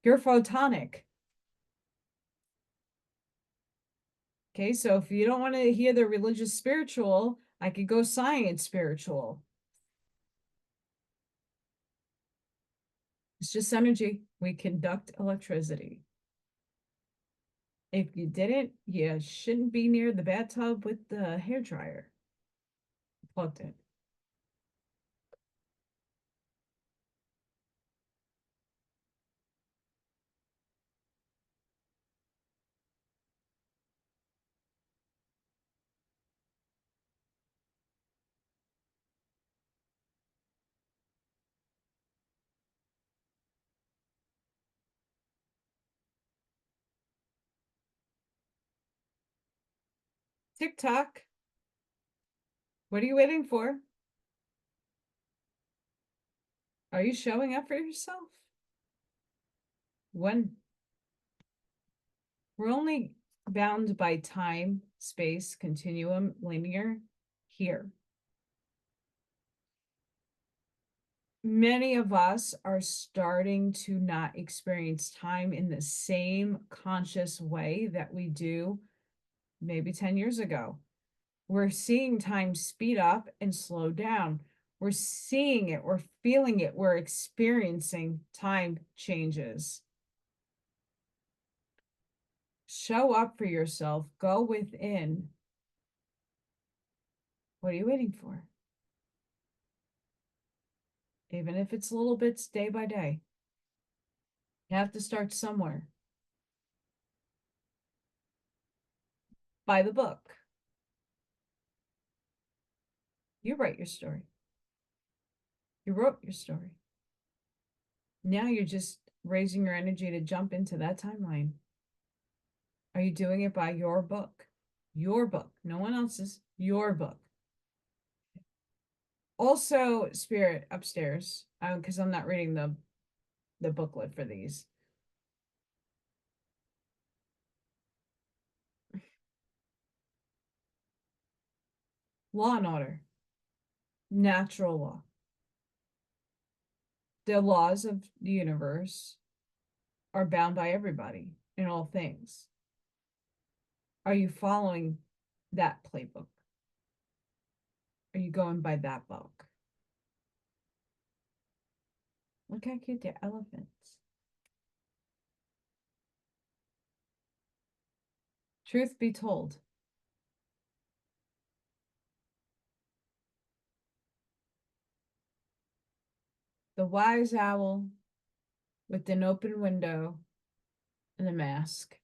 You're photonic. Okay, so if you don't want to hear the religious spiritual, I could go science spiritual. It's just energy. We conduct electricity. If you didn't, you shouldn't be near the bathtub with the hair dryer plugged in. TikTok. What are you waiting for? Are you showing up for yourself? When? We're only bound by time, space, continuum, linear here. Many of us are starting to not experience time in the same conscious way that we do maybe 10 years ago. We're seeing time speed up and slow down. We're seeing it, we're feeling it, we're experiencing time changes. Show up for yourself, go within. What are you waiting for? Even if it's little bits day by day. You have to start somewhere. Buy the book. You write your story. You wrote your story. Now you're just raising your energy to jump into that timeline. Are you doing it by your book? Your book, no one else's, your book. Also, Spirit upstairs, because I'm not reading the booklet for these. Law and order, natural law. The laws of the universe are bound by everybody in all things. Are you following that playbook? Are you going by that book? Look how cute they're elephants. Truth be told, The wise owl with an open window and a mask.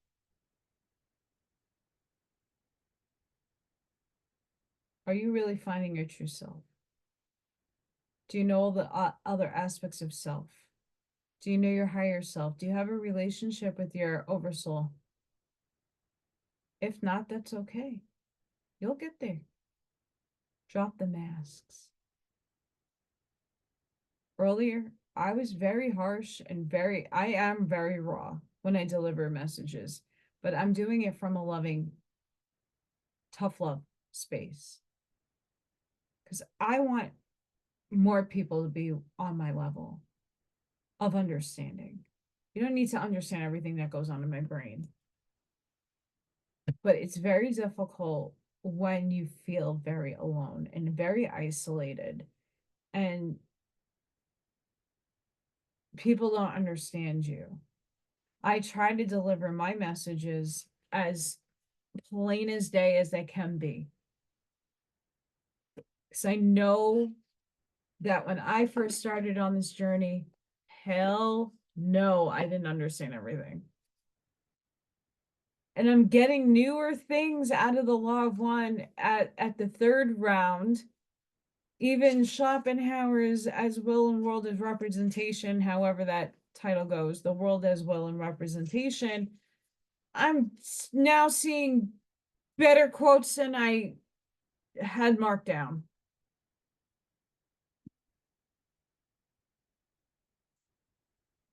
Are you really finding your true self? Do you know all the other aspects of self? Do you know your higher self? Do you have a relationship with your oversoul? If not, that's okay. You'll get there. Drop the masks. Earlier, I was very harsh and I am very raw when I deliver messages, but I'm doing it from a loving, tough love space. Because I want more people to be on my level of understanding. You don't need to understand everything that goes on in my brain. But it's very difficult when you feel very alone and very isolated, and people don't understand you. I try to deliver my messages as plain as day as they can be. Because I know that when I first started on this journey, hell no, I didn't understand everything. And I'm getting newer things out of the Law of One at the third round. Even Schopenhauer's As Will and World as Representation, however that title goes, The World as Will and Representation, I'm now seeing better quotes than I had marked down.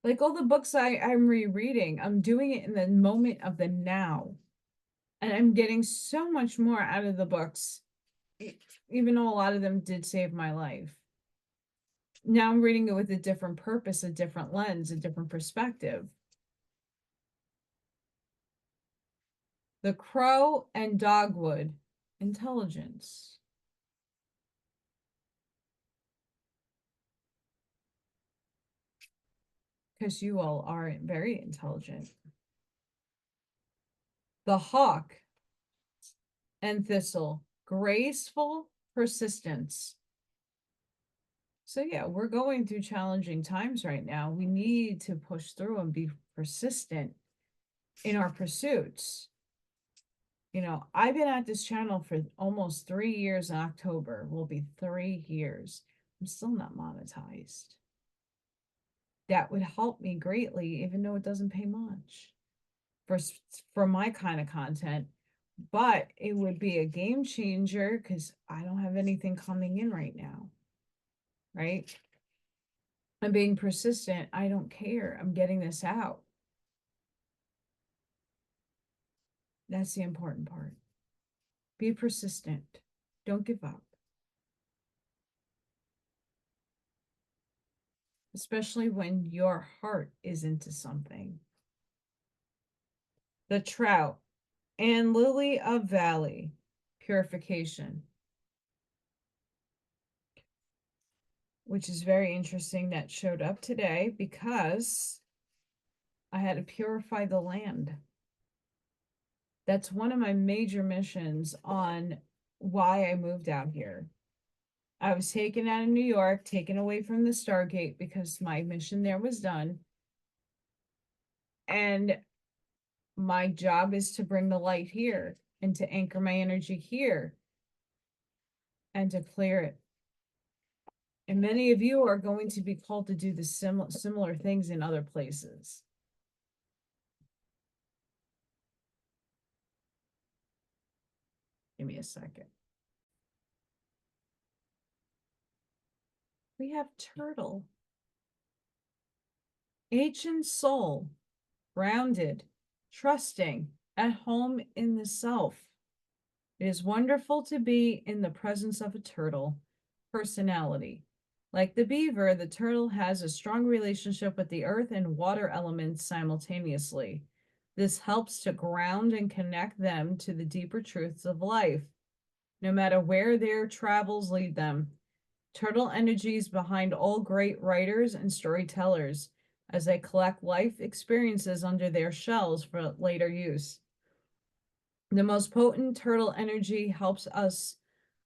Like all the books I'm rereading, I'm doing it in the moment of the now. And I'm getting so much more out of the books, even though a lot of them did save my life. Now I'm reading it with a different purpose, a different lens, a different perspective. The Crow and Dogwood, intelligence. Because you all are very intelligent. The Hawk and Thistle, graceful persistence. So yeah, we're going through challenging times right now. We need to push through and be persistent in our pursuits. You know, I've been at this channel for almost 3 years in October. Will be 3 years. I'm still not monetized. That would help me greatly, even though it doesn't pay much for my kind of content. But it would be a game changer because I don't have anything coming in right now. Right? I'm being persistent. I don't care. I'm getting this out. That's the important part. Be persistent. Don't give up. Especially when your heart is into something. The Trout and Lily of Valley, purification. Which is very interesting that showed up today because I had to purify the land. That's one of my major missions on why I moved out here. I was taken out of New York, taken away from the Stargate because my mission there was done. And my job is to bring the light here and to anchor my energy here and to clear it. And many of you are going to be called to do the similar things in other places. Give me a second. We have turtle. Ancient soul, grounded, trusting, at home in the self. It is wonderful to be in the presence of a turtle. Personality. Like the beaver, the turtle has a strong relationship with the earth and water elements simultaneously. This helps to ground and connect them to the deeper truths of life, no matter where their travels lead them. Turtle energies behind all great writers and storytellers as they collect life experiences under their shells for later use. The most potent turtle energy helps us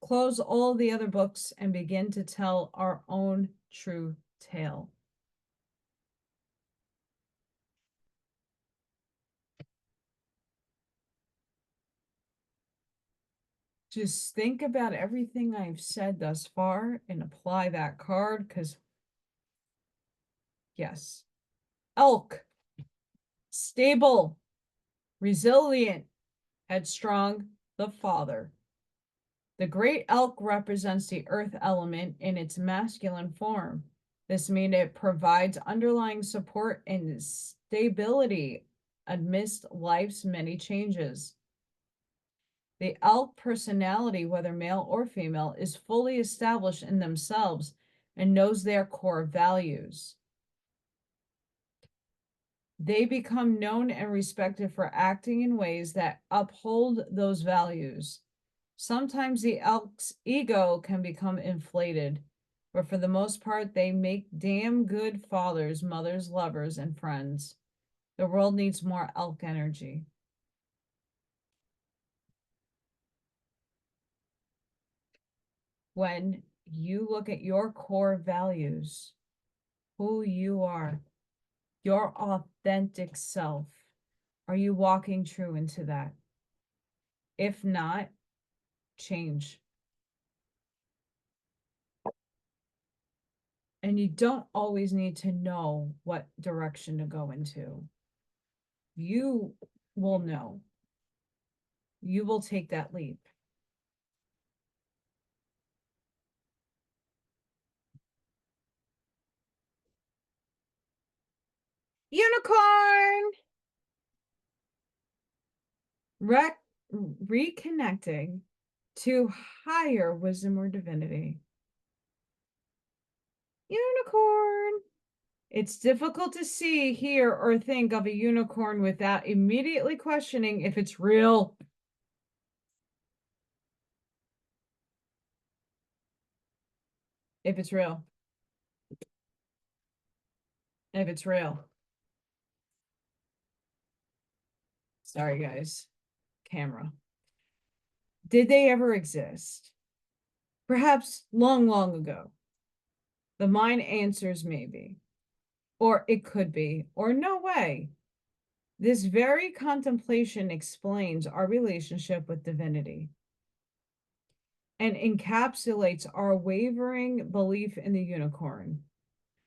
close all the other books and begin to tell our own true tail. Just think about everything I've said thus far and apply that card, because yes, elk, stable, resilient, headstrong, the father. The great elk represents the earth element in its masculine form. This means it provides underlying support and stability amidst life's many changes. The elk personality, whether male or female, is fully established in themselves and knows their core values. They become known and respected for acting in ways that uphold those values. Sometimes the elk's ego can become inflated, but for the most part, they make damn good fathers, mothers, lovers, and friends. The world needs more elk energy. When you look at your core values, who you are, your authentic self, are you walking true into that? If not, change. And you don't always need to know what direction to go into. You will know. You will take that leap. Unicorn! Reconnecting to higher wisdom or divinity. Unicorn! It's difficult to see, hear, or think of a unicorn without immediately questioning if it's real. If it's real. If it's real. Sorry, guys. Camera. Did they ever exist? Perhaps long, long ago. The mind answers maybe, or it could be, or no way. This very contemplation explains our relationship with divinity and encapsulates our wavering belief in the unicorn.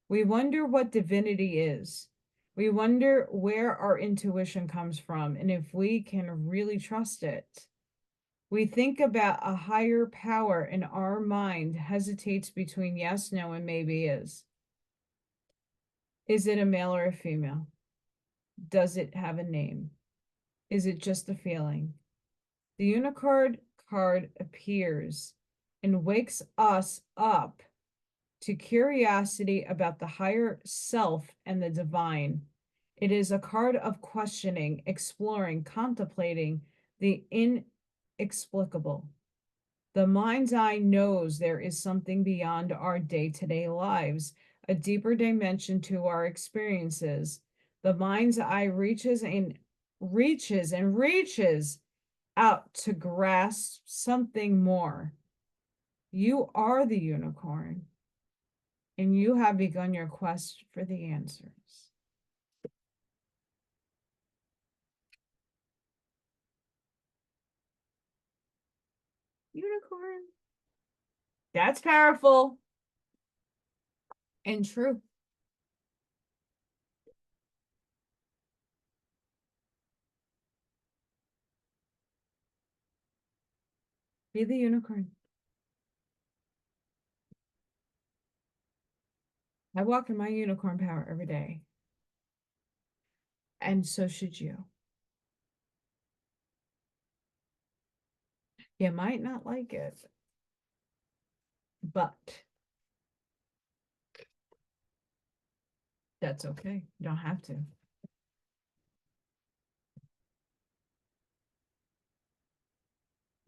We wonder what divinity is. We wonder where our intuition comes from and if we can really trust it. We think about a higher power and our mind hesitates between yes, no, and maybe is. Is it a male or a female? Does it have a name? Is it just a feeling? The unicorn card appears and wakes us up to curiosity about the higher self and the divine. It is a card of questioning, exploring, contemplating the inexplicable. The mind's eye knows there is something beyond our day-to-day lives, a deeper dimension to our experiences. The mind's eye reaches out to grasp something more. You are the unicorn, and you have begun your quest for the answers. Unicorn. That's powerful and true. Be the unicorn. I walk in my unicorn power every day. And so should you. You might not like it, but that's okay. You don't have to.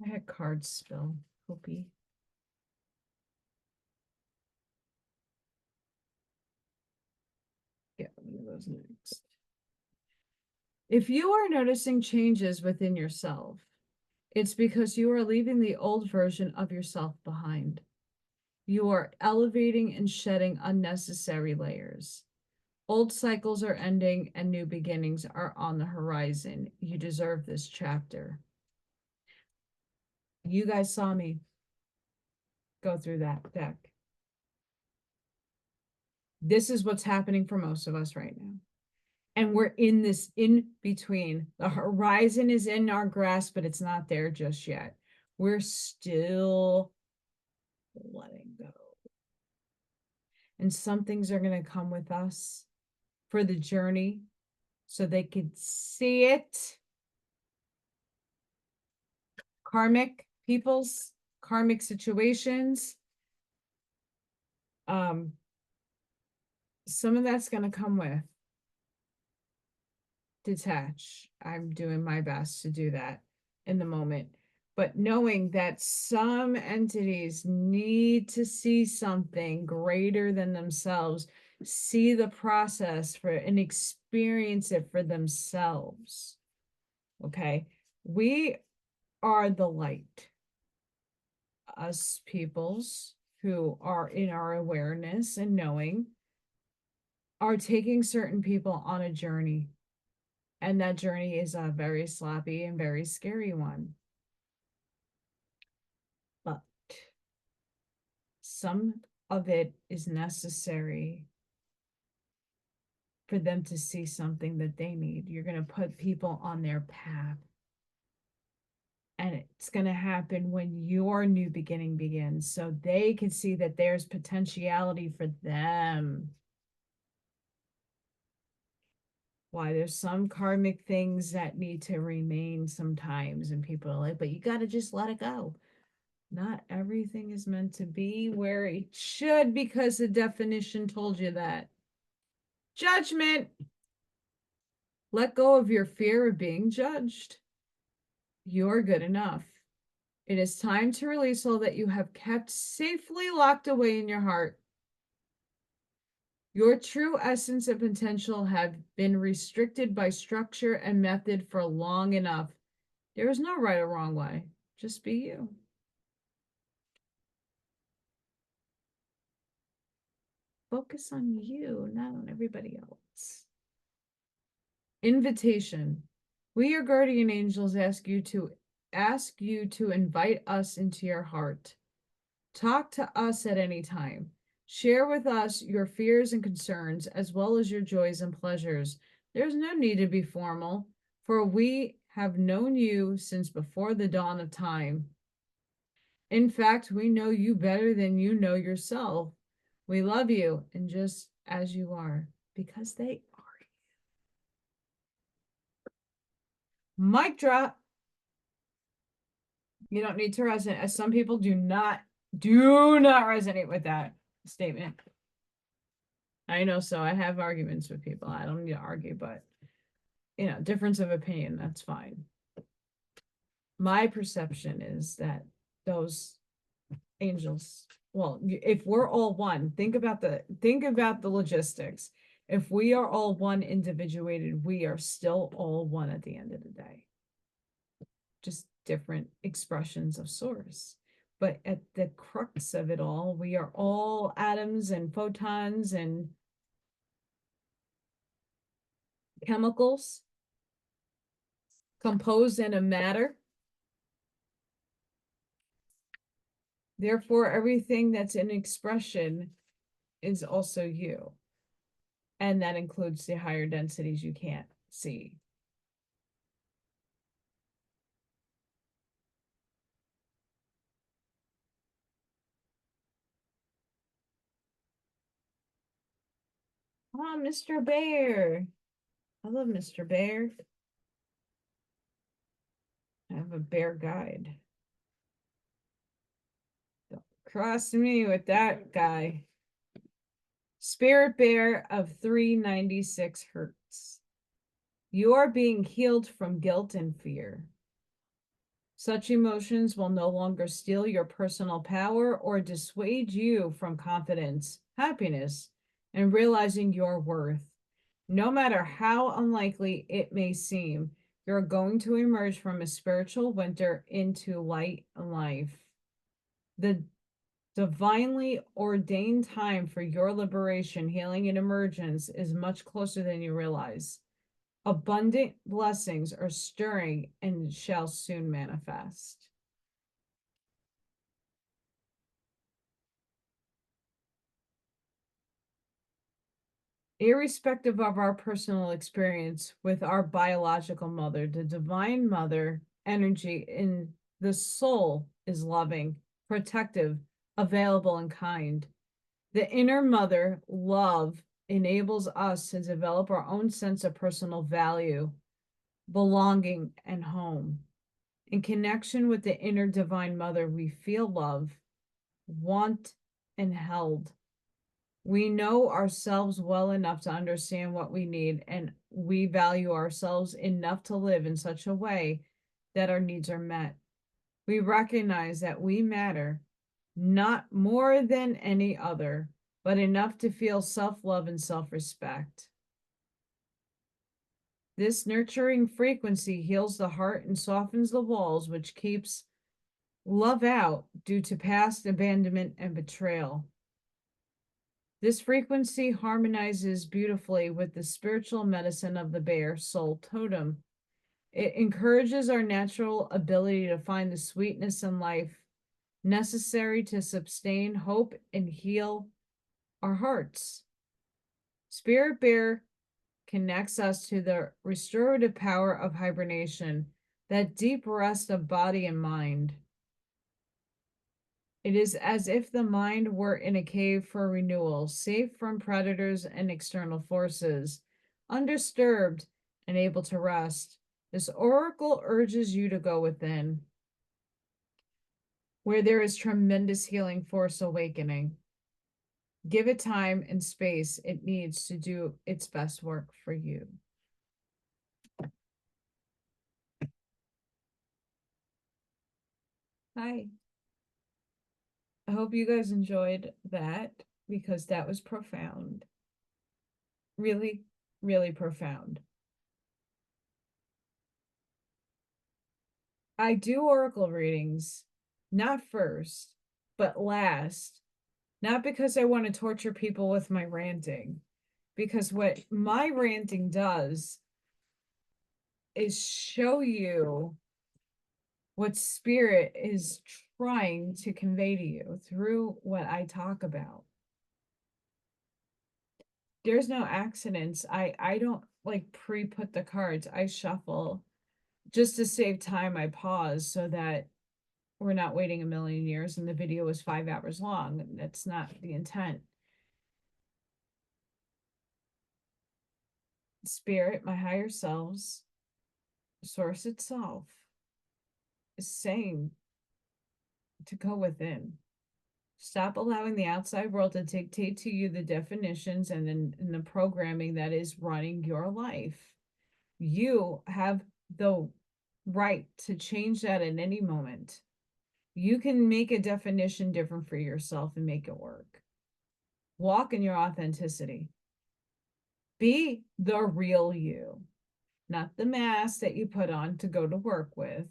I had cards spill. Hoopy. Yeah, one of those next. If you are noticing changes within yourself, it's because you are leaving the old version of yourself behind. You are elevating and shedding unnecessary layers. Old cycles are ending and new beginnings are on the horizon. You deserve this chapter. You guys saw me go through that deck. This is what's happening for most of us right now. And we're in this in between. The horizon is in our grasp, but it's not there just yet. We're still letting go. And some things are going to come with us for the journey so they could see it. Karmic peoples, karmic situations. Some of that's going to come with detach. I'm doing my best to do that in the moment. But knowing that some entities need to see something greater than themselves, see the process for and experience it for themselves. Okay. We are the light. Us peoples who are in our awareness and knowing are taking certain people on a journey. And that journey is a very sloppy and very scary one. But some of it is necessary for them to see something that they need. You're going to put people on their path. And it's going to happen when your new beginning begins, so they can see that there's potentiality for them. Why there's some karmic things that need to remain sometimes, and people are like, but you got to just let it go. Not everything is meant to be where it should because the definition told you that. Judgment. Let go of your fear of being judged. You're good enough. It is time to release all that you have kept safely locked away in your heart. Your true essence and potential have been restricted by structure and method for long enough. There is no right or wrong way. Just be you. Focus on you, not on everybody else. Invitation. We, your guardian angels, ask you to invite us into your heart. Talk to us at any time. Share with us your fears and concerns, as well as your joys and pleasures. There's no need to be formal, for we have known you since before the dawn of time. In fact, we know you better than you know yourself. We love you, and just as you are, because they are. Mic drop. You don't need to resonate, as some people do not resonate with that statement. I know, so I have arguments with people. I don't need to argue, but difference of opinion, that's fine. My perception is that those angels, well, if we're all one, think about the logistics. If we are all one individuated, we are still all one at the end of the day. Just different expressions of source. But at the crux of it all, we are all atoms and photons and chemicals composed in a matter. Therefore, everything that's in expression is also you. And that includes the higher densities you can't see. Oh, Mr. Bear. I love Mr. Bear. I have a bear guide. Don't cross me with that guy. Spirit Bear of 396 hertz. You are being healed from guilt and fear. Such emotions will no longer steal your personal power or dissuade you from confidence, happiness, and realizing your worth. No matter how unlikely it may seem, you're going to emerge from a spiritual winter into light and life. The Divinely ordained time for your liberation, healing, and emergence is much closer than you realize. Abundant blessings are stirring and shall soon manifest. Irrespective of our personal experience with our biological mother, the divine mother energy in the soul is loving, protective, available, and kind. The inner mother love enables us to develop our own sense of personal value, belonging, and home. In connection with the inner divine mother, we feel love, want, and held. We know ourselves well enough to understand what we need, and we value ourselves enough to live in such a way that our needs are met. We recognize that we matter, not more than any other, but enough to feel self-love and self-respect. This nurturing frequency heals the heart and softens the walls, which keeps love out due to past abandonment and betrayal. This frequency harmonizes beautifully with the spiritual medicine of the bear soul totem. It encourages our natural ability to find the sweetness in life necessary to sustain hope and heal our hearts. Spirit Bear connects us to the restorative power of hibernation, that deep rest of body and mind. It is as if the mind were in a cave for renewal, safe from predators and external forces, undisturbed and able to rest. This oracle urges you to go within, where there is tremendous healing force awakening. Give it time and space it needs to do its best work for you. Hi. I hope you guys enjoyed that because that was profound. Really, really profound. I do oracle readings, not first, but last. Not because I want to torture people with my ranting, because what my ranting does is show you what spirit is trying to convey to you through what I talk about. There's no accidents. I don't like pre-put the cards. I shuffle. Just to save time, I pause so that we're not waiting a million years and the video is 5 hours long. That's not the intent. Spirit, my higher selves, source itself is saying to go within. Stop allowing the outside world to dictate to you the definitions and the programming that is running your life. You have the right to change that at any moment. You can make a definition different for yourself and make it work. Walk in your authenticity. Be the real you, not the mask that you put on to go to work with,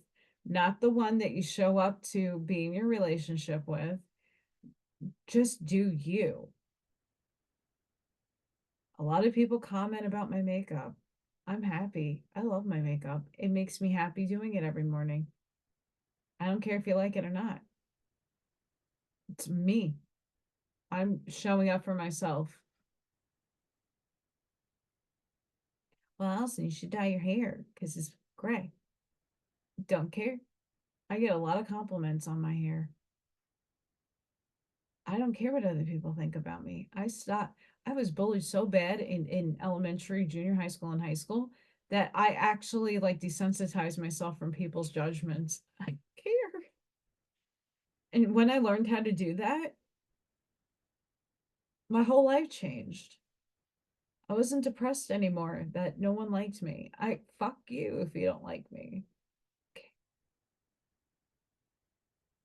not the one that you show up to be in your relationship with. Just do you. A lot of people comment about my makeup. I'm happy. I love my makeup. It makes me happy doing it every morning. I don't care if you like it or not. It's me. I'm showing up for myself. Well, Allison, you should dye your hair because it's gray. Don't care. I get a lot of compliments on my hair. I don't care what other people think about me. I was bullied so bad in elementary, junior high school, and high school that I actually like desensitized myself from people's judgments. I don't care. And when I learned how to do that, my whole life changed. I wasn't depressed anymore that no one liked me. I fuck you if you don't like me. Okay.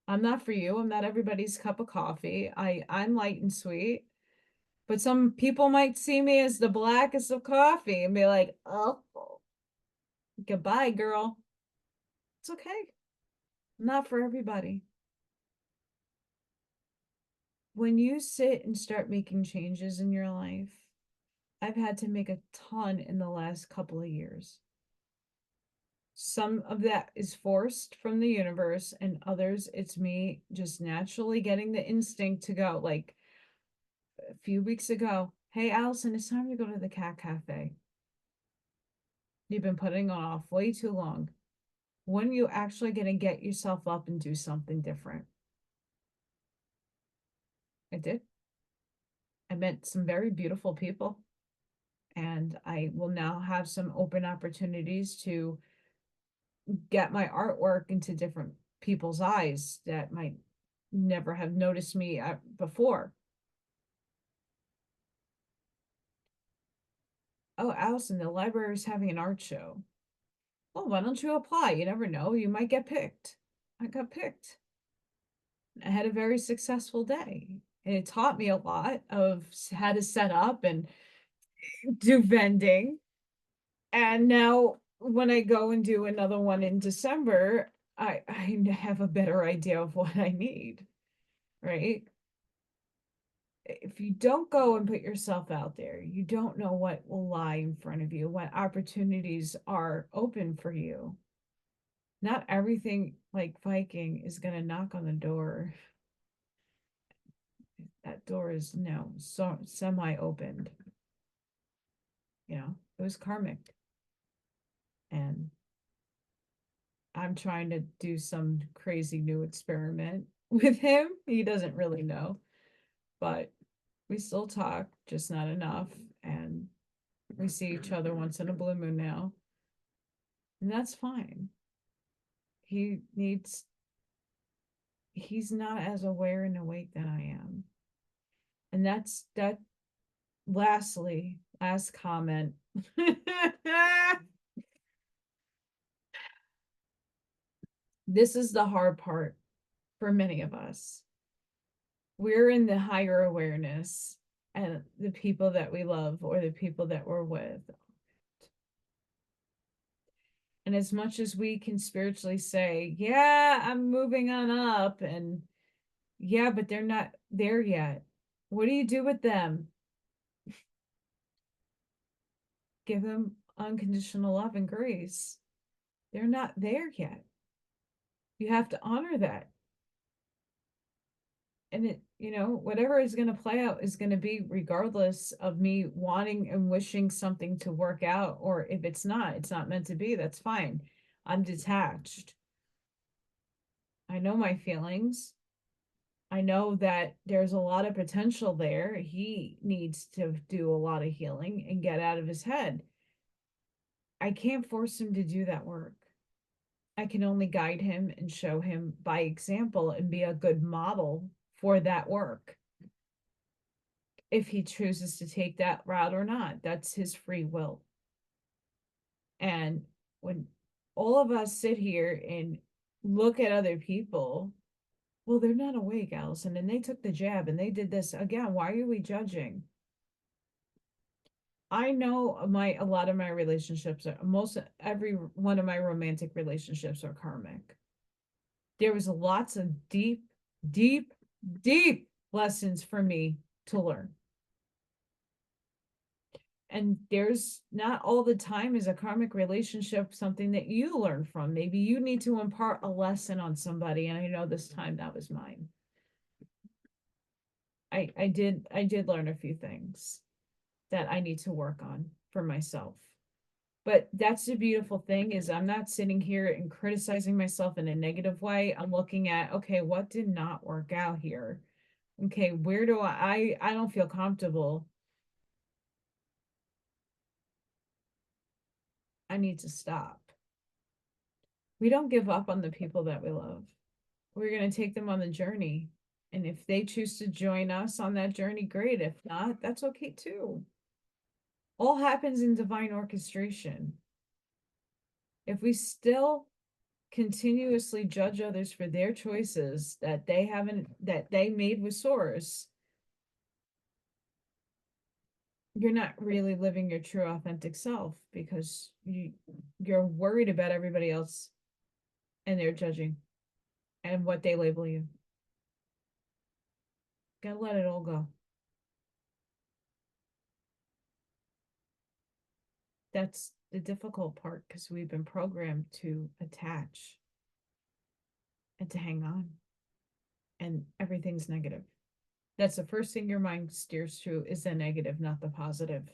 I'm not for you. I'm not everybody's cup of coffee. I'm light and sweet. But some people might see me as the blackest of coffee and be like, oh, goodbye, girl. It's okay. Not for everybody. when you sit and start making changes in your life, I've had to make a ton in the last couple of years. Some of that is forced from the universe, and others, it's me just naturally getting the instinct to go. Like a few weeks ago, hey, Allison, it's time to go to the cat cafe. You've been putting off way too long. When are you actually going to get yourself up and do something different? I did. I met some very beautiful people, and I will now have some open opportunities to get my artwork into different people's eyes that might never have noticed me before. Oh, Allison, the library is having an art show. Well, why don't you apply? You never know. You might get picked. I got picked. I had a very successful day. And it taught me a lot of how to set up and do vending. And now when I go and do another one in December, I have a better idea of what I need, right? If you don't go and put yourself out there, you don't know what will lie in front of you, what opportunities are open for you. Not everything like Viking is going to knock on the door. That door is so semi opened. It was karmic. And I'm trying to do some crazy new experiment with him. He doesn't really know, but we still talk, just not enough. And we see each other once in a blue moon now. And that's fine. He's not as aware and awake than I am. And that. Lastly, last comment. This is the hard part for many of us. We're in the higher awareness, and the people that we love or the people that we're with. And as much as we can spiritually say, yeah, I'm moving on up, and yeah, but they're not there yet. What do you do with them? Give them unconditional love and grace. They're not there yet. You have to honor that. And whatever is going to play out is going to be regardless of me wanting and wishing something to work out, or if it's not meant to be, that's fine. I'm detached. I know my feelings. I know that there's a lot of potential there. He needs to do a lot of healing and get out of his head. I can't force him to do that work. I can only guide him and show him by example and be a good model for that work. If he chooses to take that route or not, that's his free will. And when all of us sit here and look at other people, well, they're not awake, Allison, and they took the jab and they did this again. Why are we judging? I know a lot of my relationships are every one of my romantic relationships are karmic. There was lots of deep, deep, deep lessons for me to learn. And there's not all the time is a karmic relationship something that you learn from. Maybe you need to impart a lesson on somebody, and I know this time that was mine. I did learn a few things that I need to work on for myself. But that's the beautiful thing is I'm not sitting here and criticizing myself in a negative way. I'm looking at, okay, what did not work out here? Okay, where do I don't feel comfortable. I need to stop. We don't give up on the people that we love. We're going to take them on the journey. And if they choose to join us on that journey, great. If not, that's okay too. All happens in divine orchestration. If we still continuously judge others for their choices that they made with source, you're not really living your true authentic self because you're worried about everybody else and their judging and what they label you. Gotta let it all go. That's the difficult part because we've been programmed to attach and to hang on, and everything's negative. That's the first thing your mind steers to, is the negative, not the positive.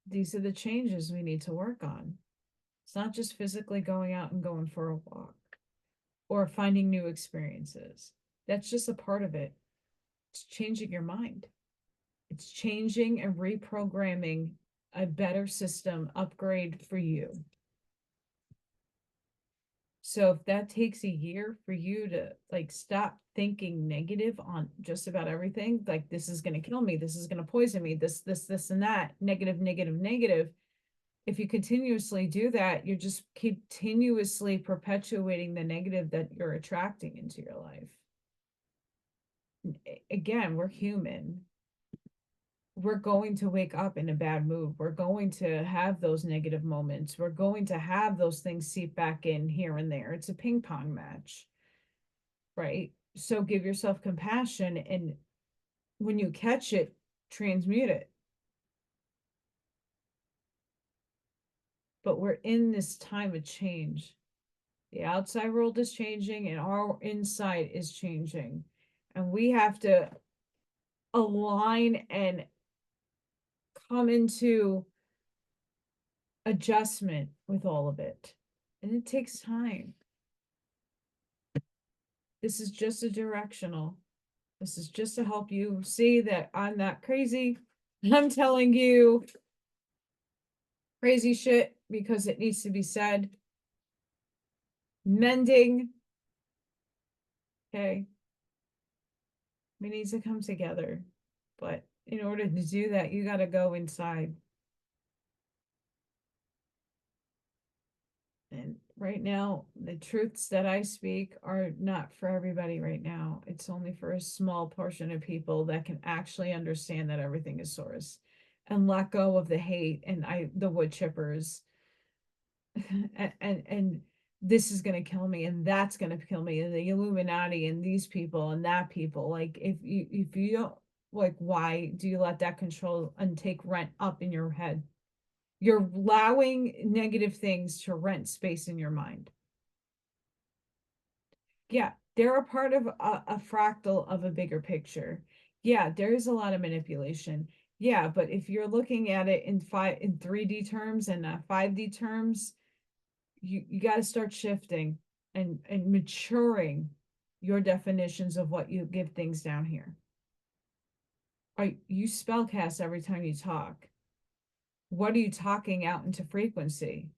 These are the changes we need to work on. It's not just physically going out and going for a walk or finding new experiences. That's just a part of it. It's changing your mind. It's changing and reprogramming a better system upgrade for you. So if that takes a year for you to like stop thinking negative on just about everything, like this is going to kill me, this is going to poison me, this, and that, negative, negative, negative. If you continuously do that, you're just continuously perpetuating the negative that you're attracting into your life. Again, we're human. We're going to wake up in a bad mood. We're going to have those negative moments. We're going to have those things seep back in here and there. It's a ping pong match, right? So give yourself compassion, and when you catch it, transmute it. But we're in this time of change. The outside world is changing and our inside is changing. And we have to align and come into adjustment with all of it. And it takes time. This is just a directional. This is just to help you see that I'm not crazy. I'm telling you crazy shit because it needs to be said. Mending. Okay. We need to come together. But in order to do that, you got to go inside. And right now, the truths that I speak are not for everybody right now. It's only for a small portion of people that can actually understand that everything is source and let go of the hate and the wood chippers. and this is going to kill me and that's going to kill me, and the Illuminati and these people and that people. Like if you don't, like, why do you let that control and take rent up in your head? You're allowing negative things to rent space in your mind. Yeah, they're a part of a fractal of a bigger picture. Yeah, there is a lot of manipulation. Yeah, but if you're looking at it in 3D terms and 5D terms, you got to start shifting and maturing your definitions of what you give things down here. You spellcast every time you talk. What are you talking out into frequency?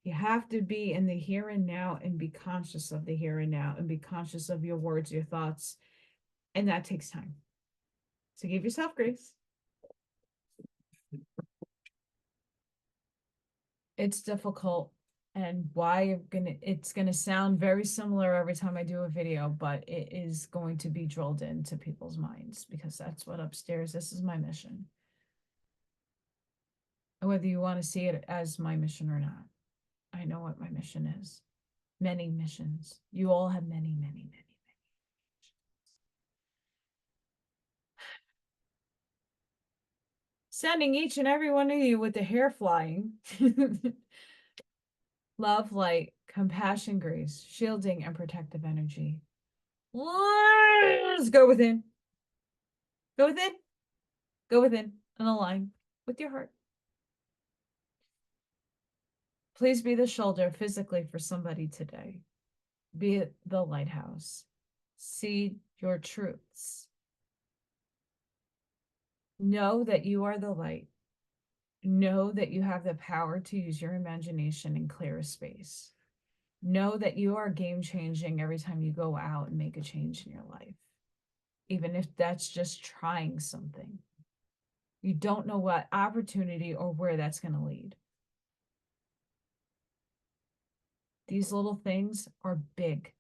You have to be in the here and now and be conscious of the here and now and be conscious of your words, your thoughts. And that takes time. So give yourself grace. It's difficult, and it's gonna sound very similar every time I do a video, but it is going to be drilled into people's minds because that's what upstairs, this is my mission. Whether you want to see it as my mission or not, I know what my mission is. Many missions. You all have many, many, many. Sending each and every one of you with the hair flying. Love, light, compassion, grace, shielding, and protective energy. Let's go within. Go within. Go within and align with your heart. Please be the shoulder physically for somebody today. Be the lighthouse. See your truths. Know that you are the light. Know that you have the power to use your imagination and clear a space. Know that you are game changing every time you go out and make a change in your life, even if that's just trying something. You don't know what opportunity or where that's going to lead. These little things are big.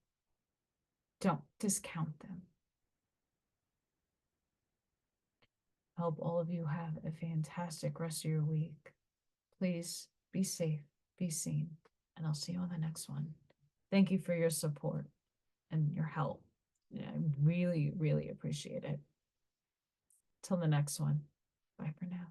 Don't discount them. Hope all of you have a fantastic rest of your week. Please be safe, be seen, and I'll see you on the next one. Thank you for your support, and your help. Yeah, I really, really appreciate it. Till the next one. Bye for now.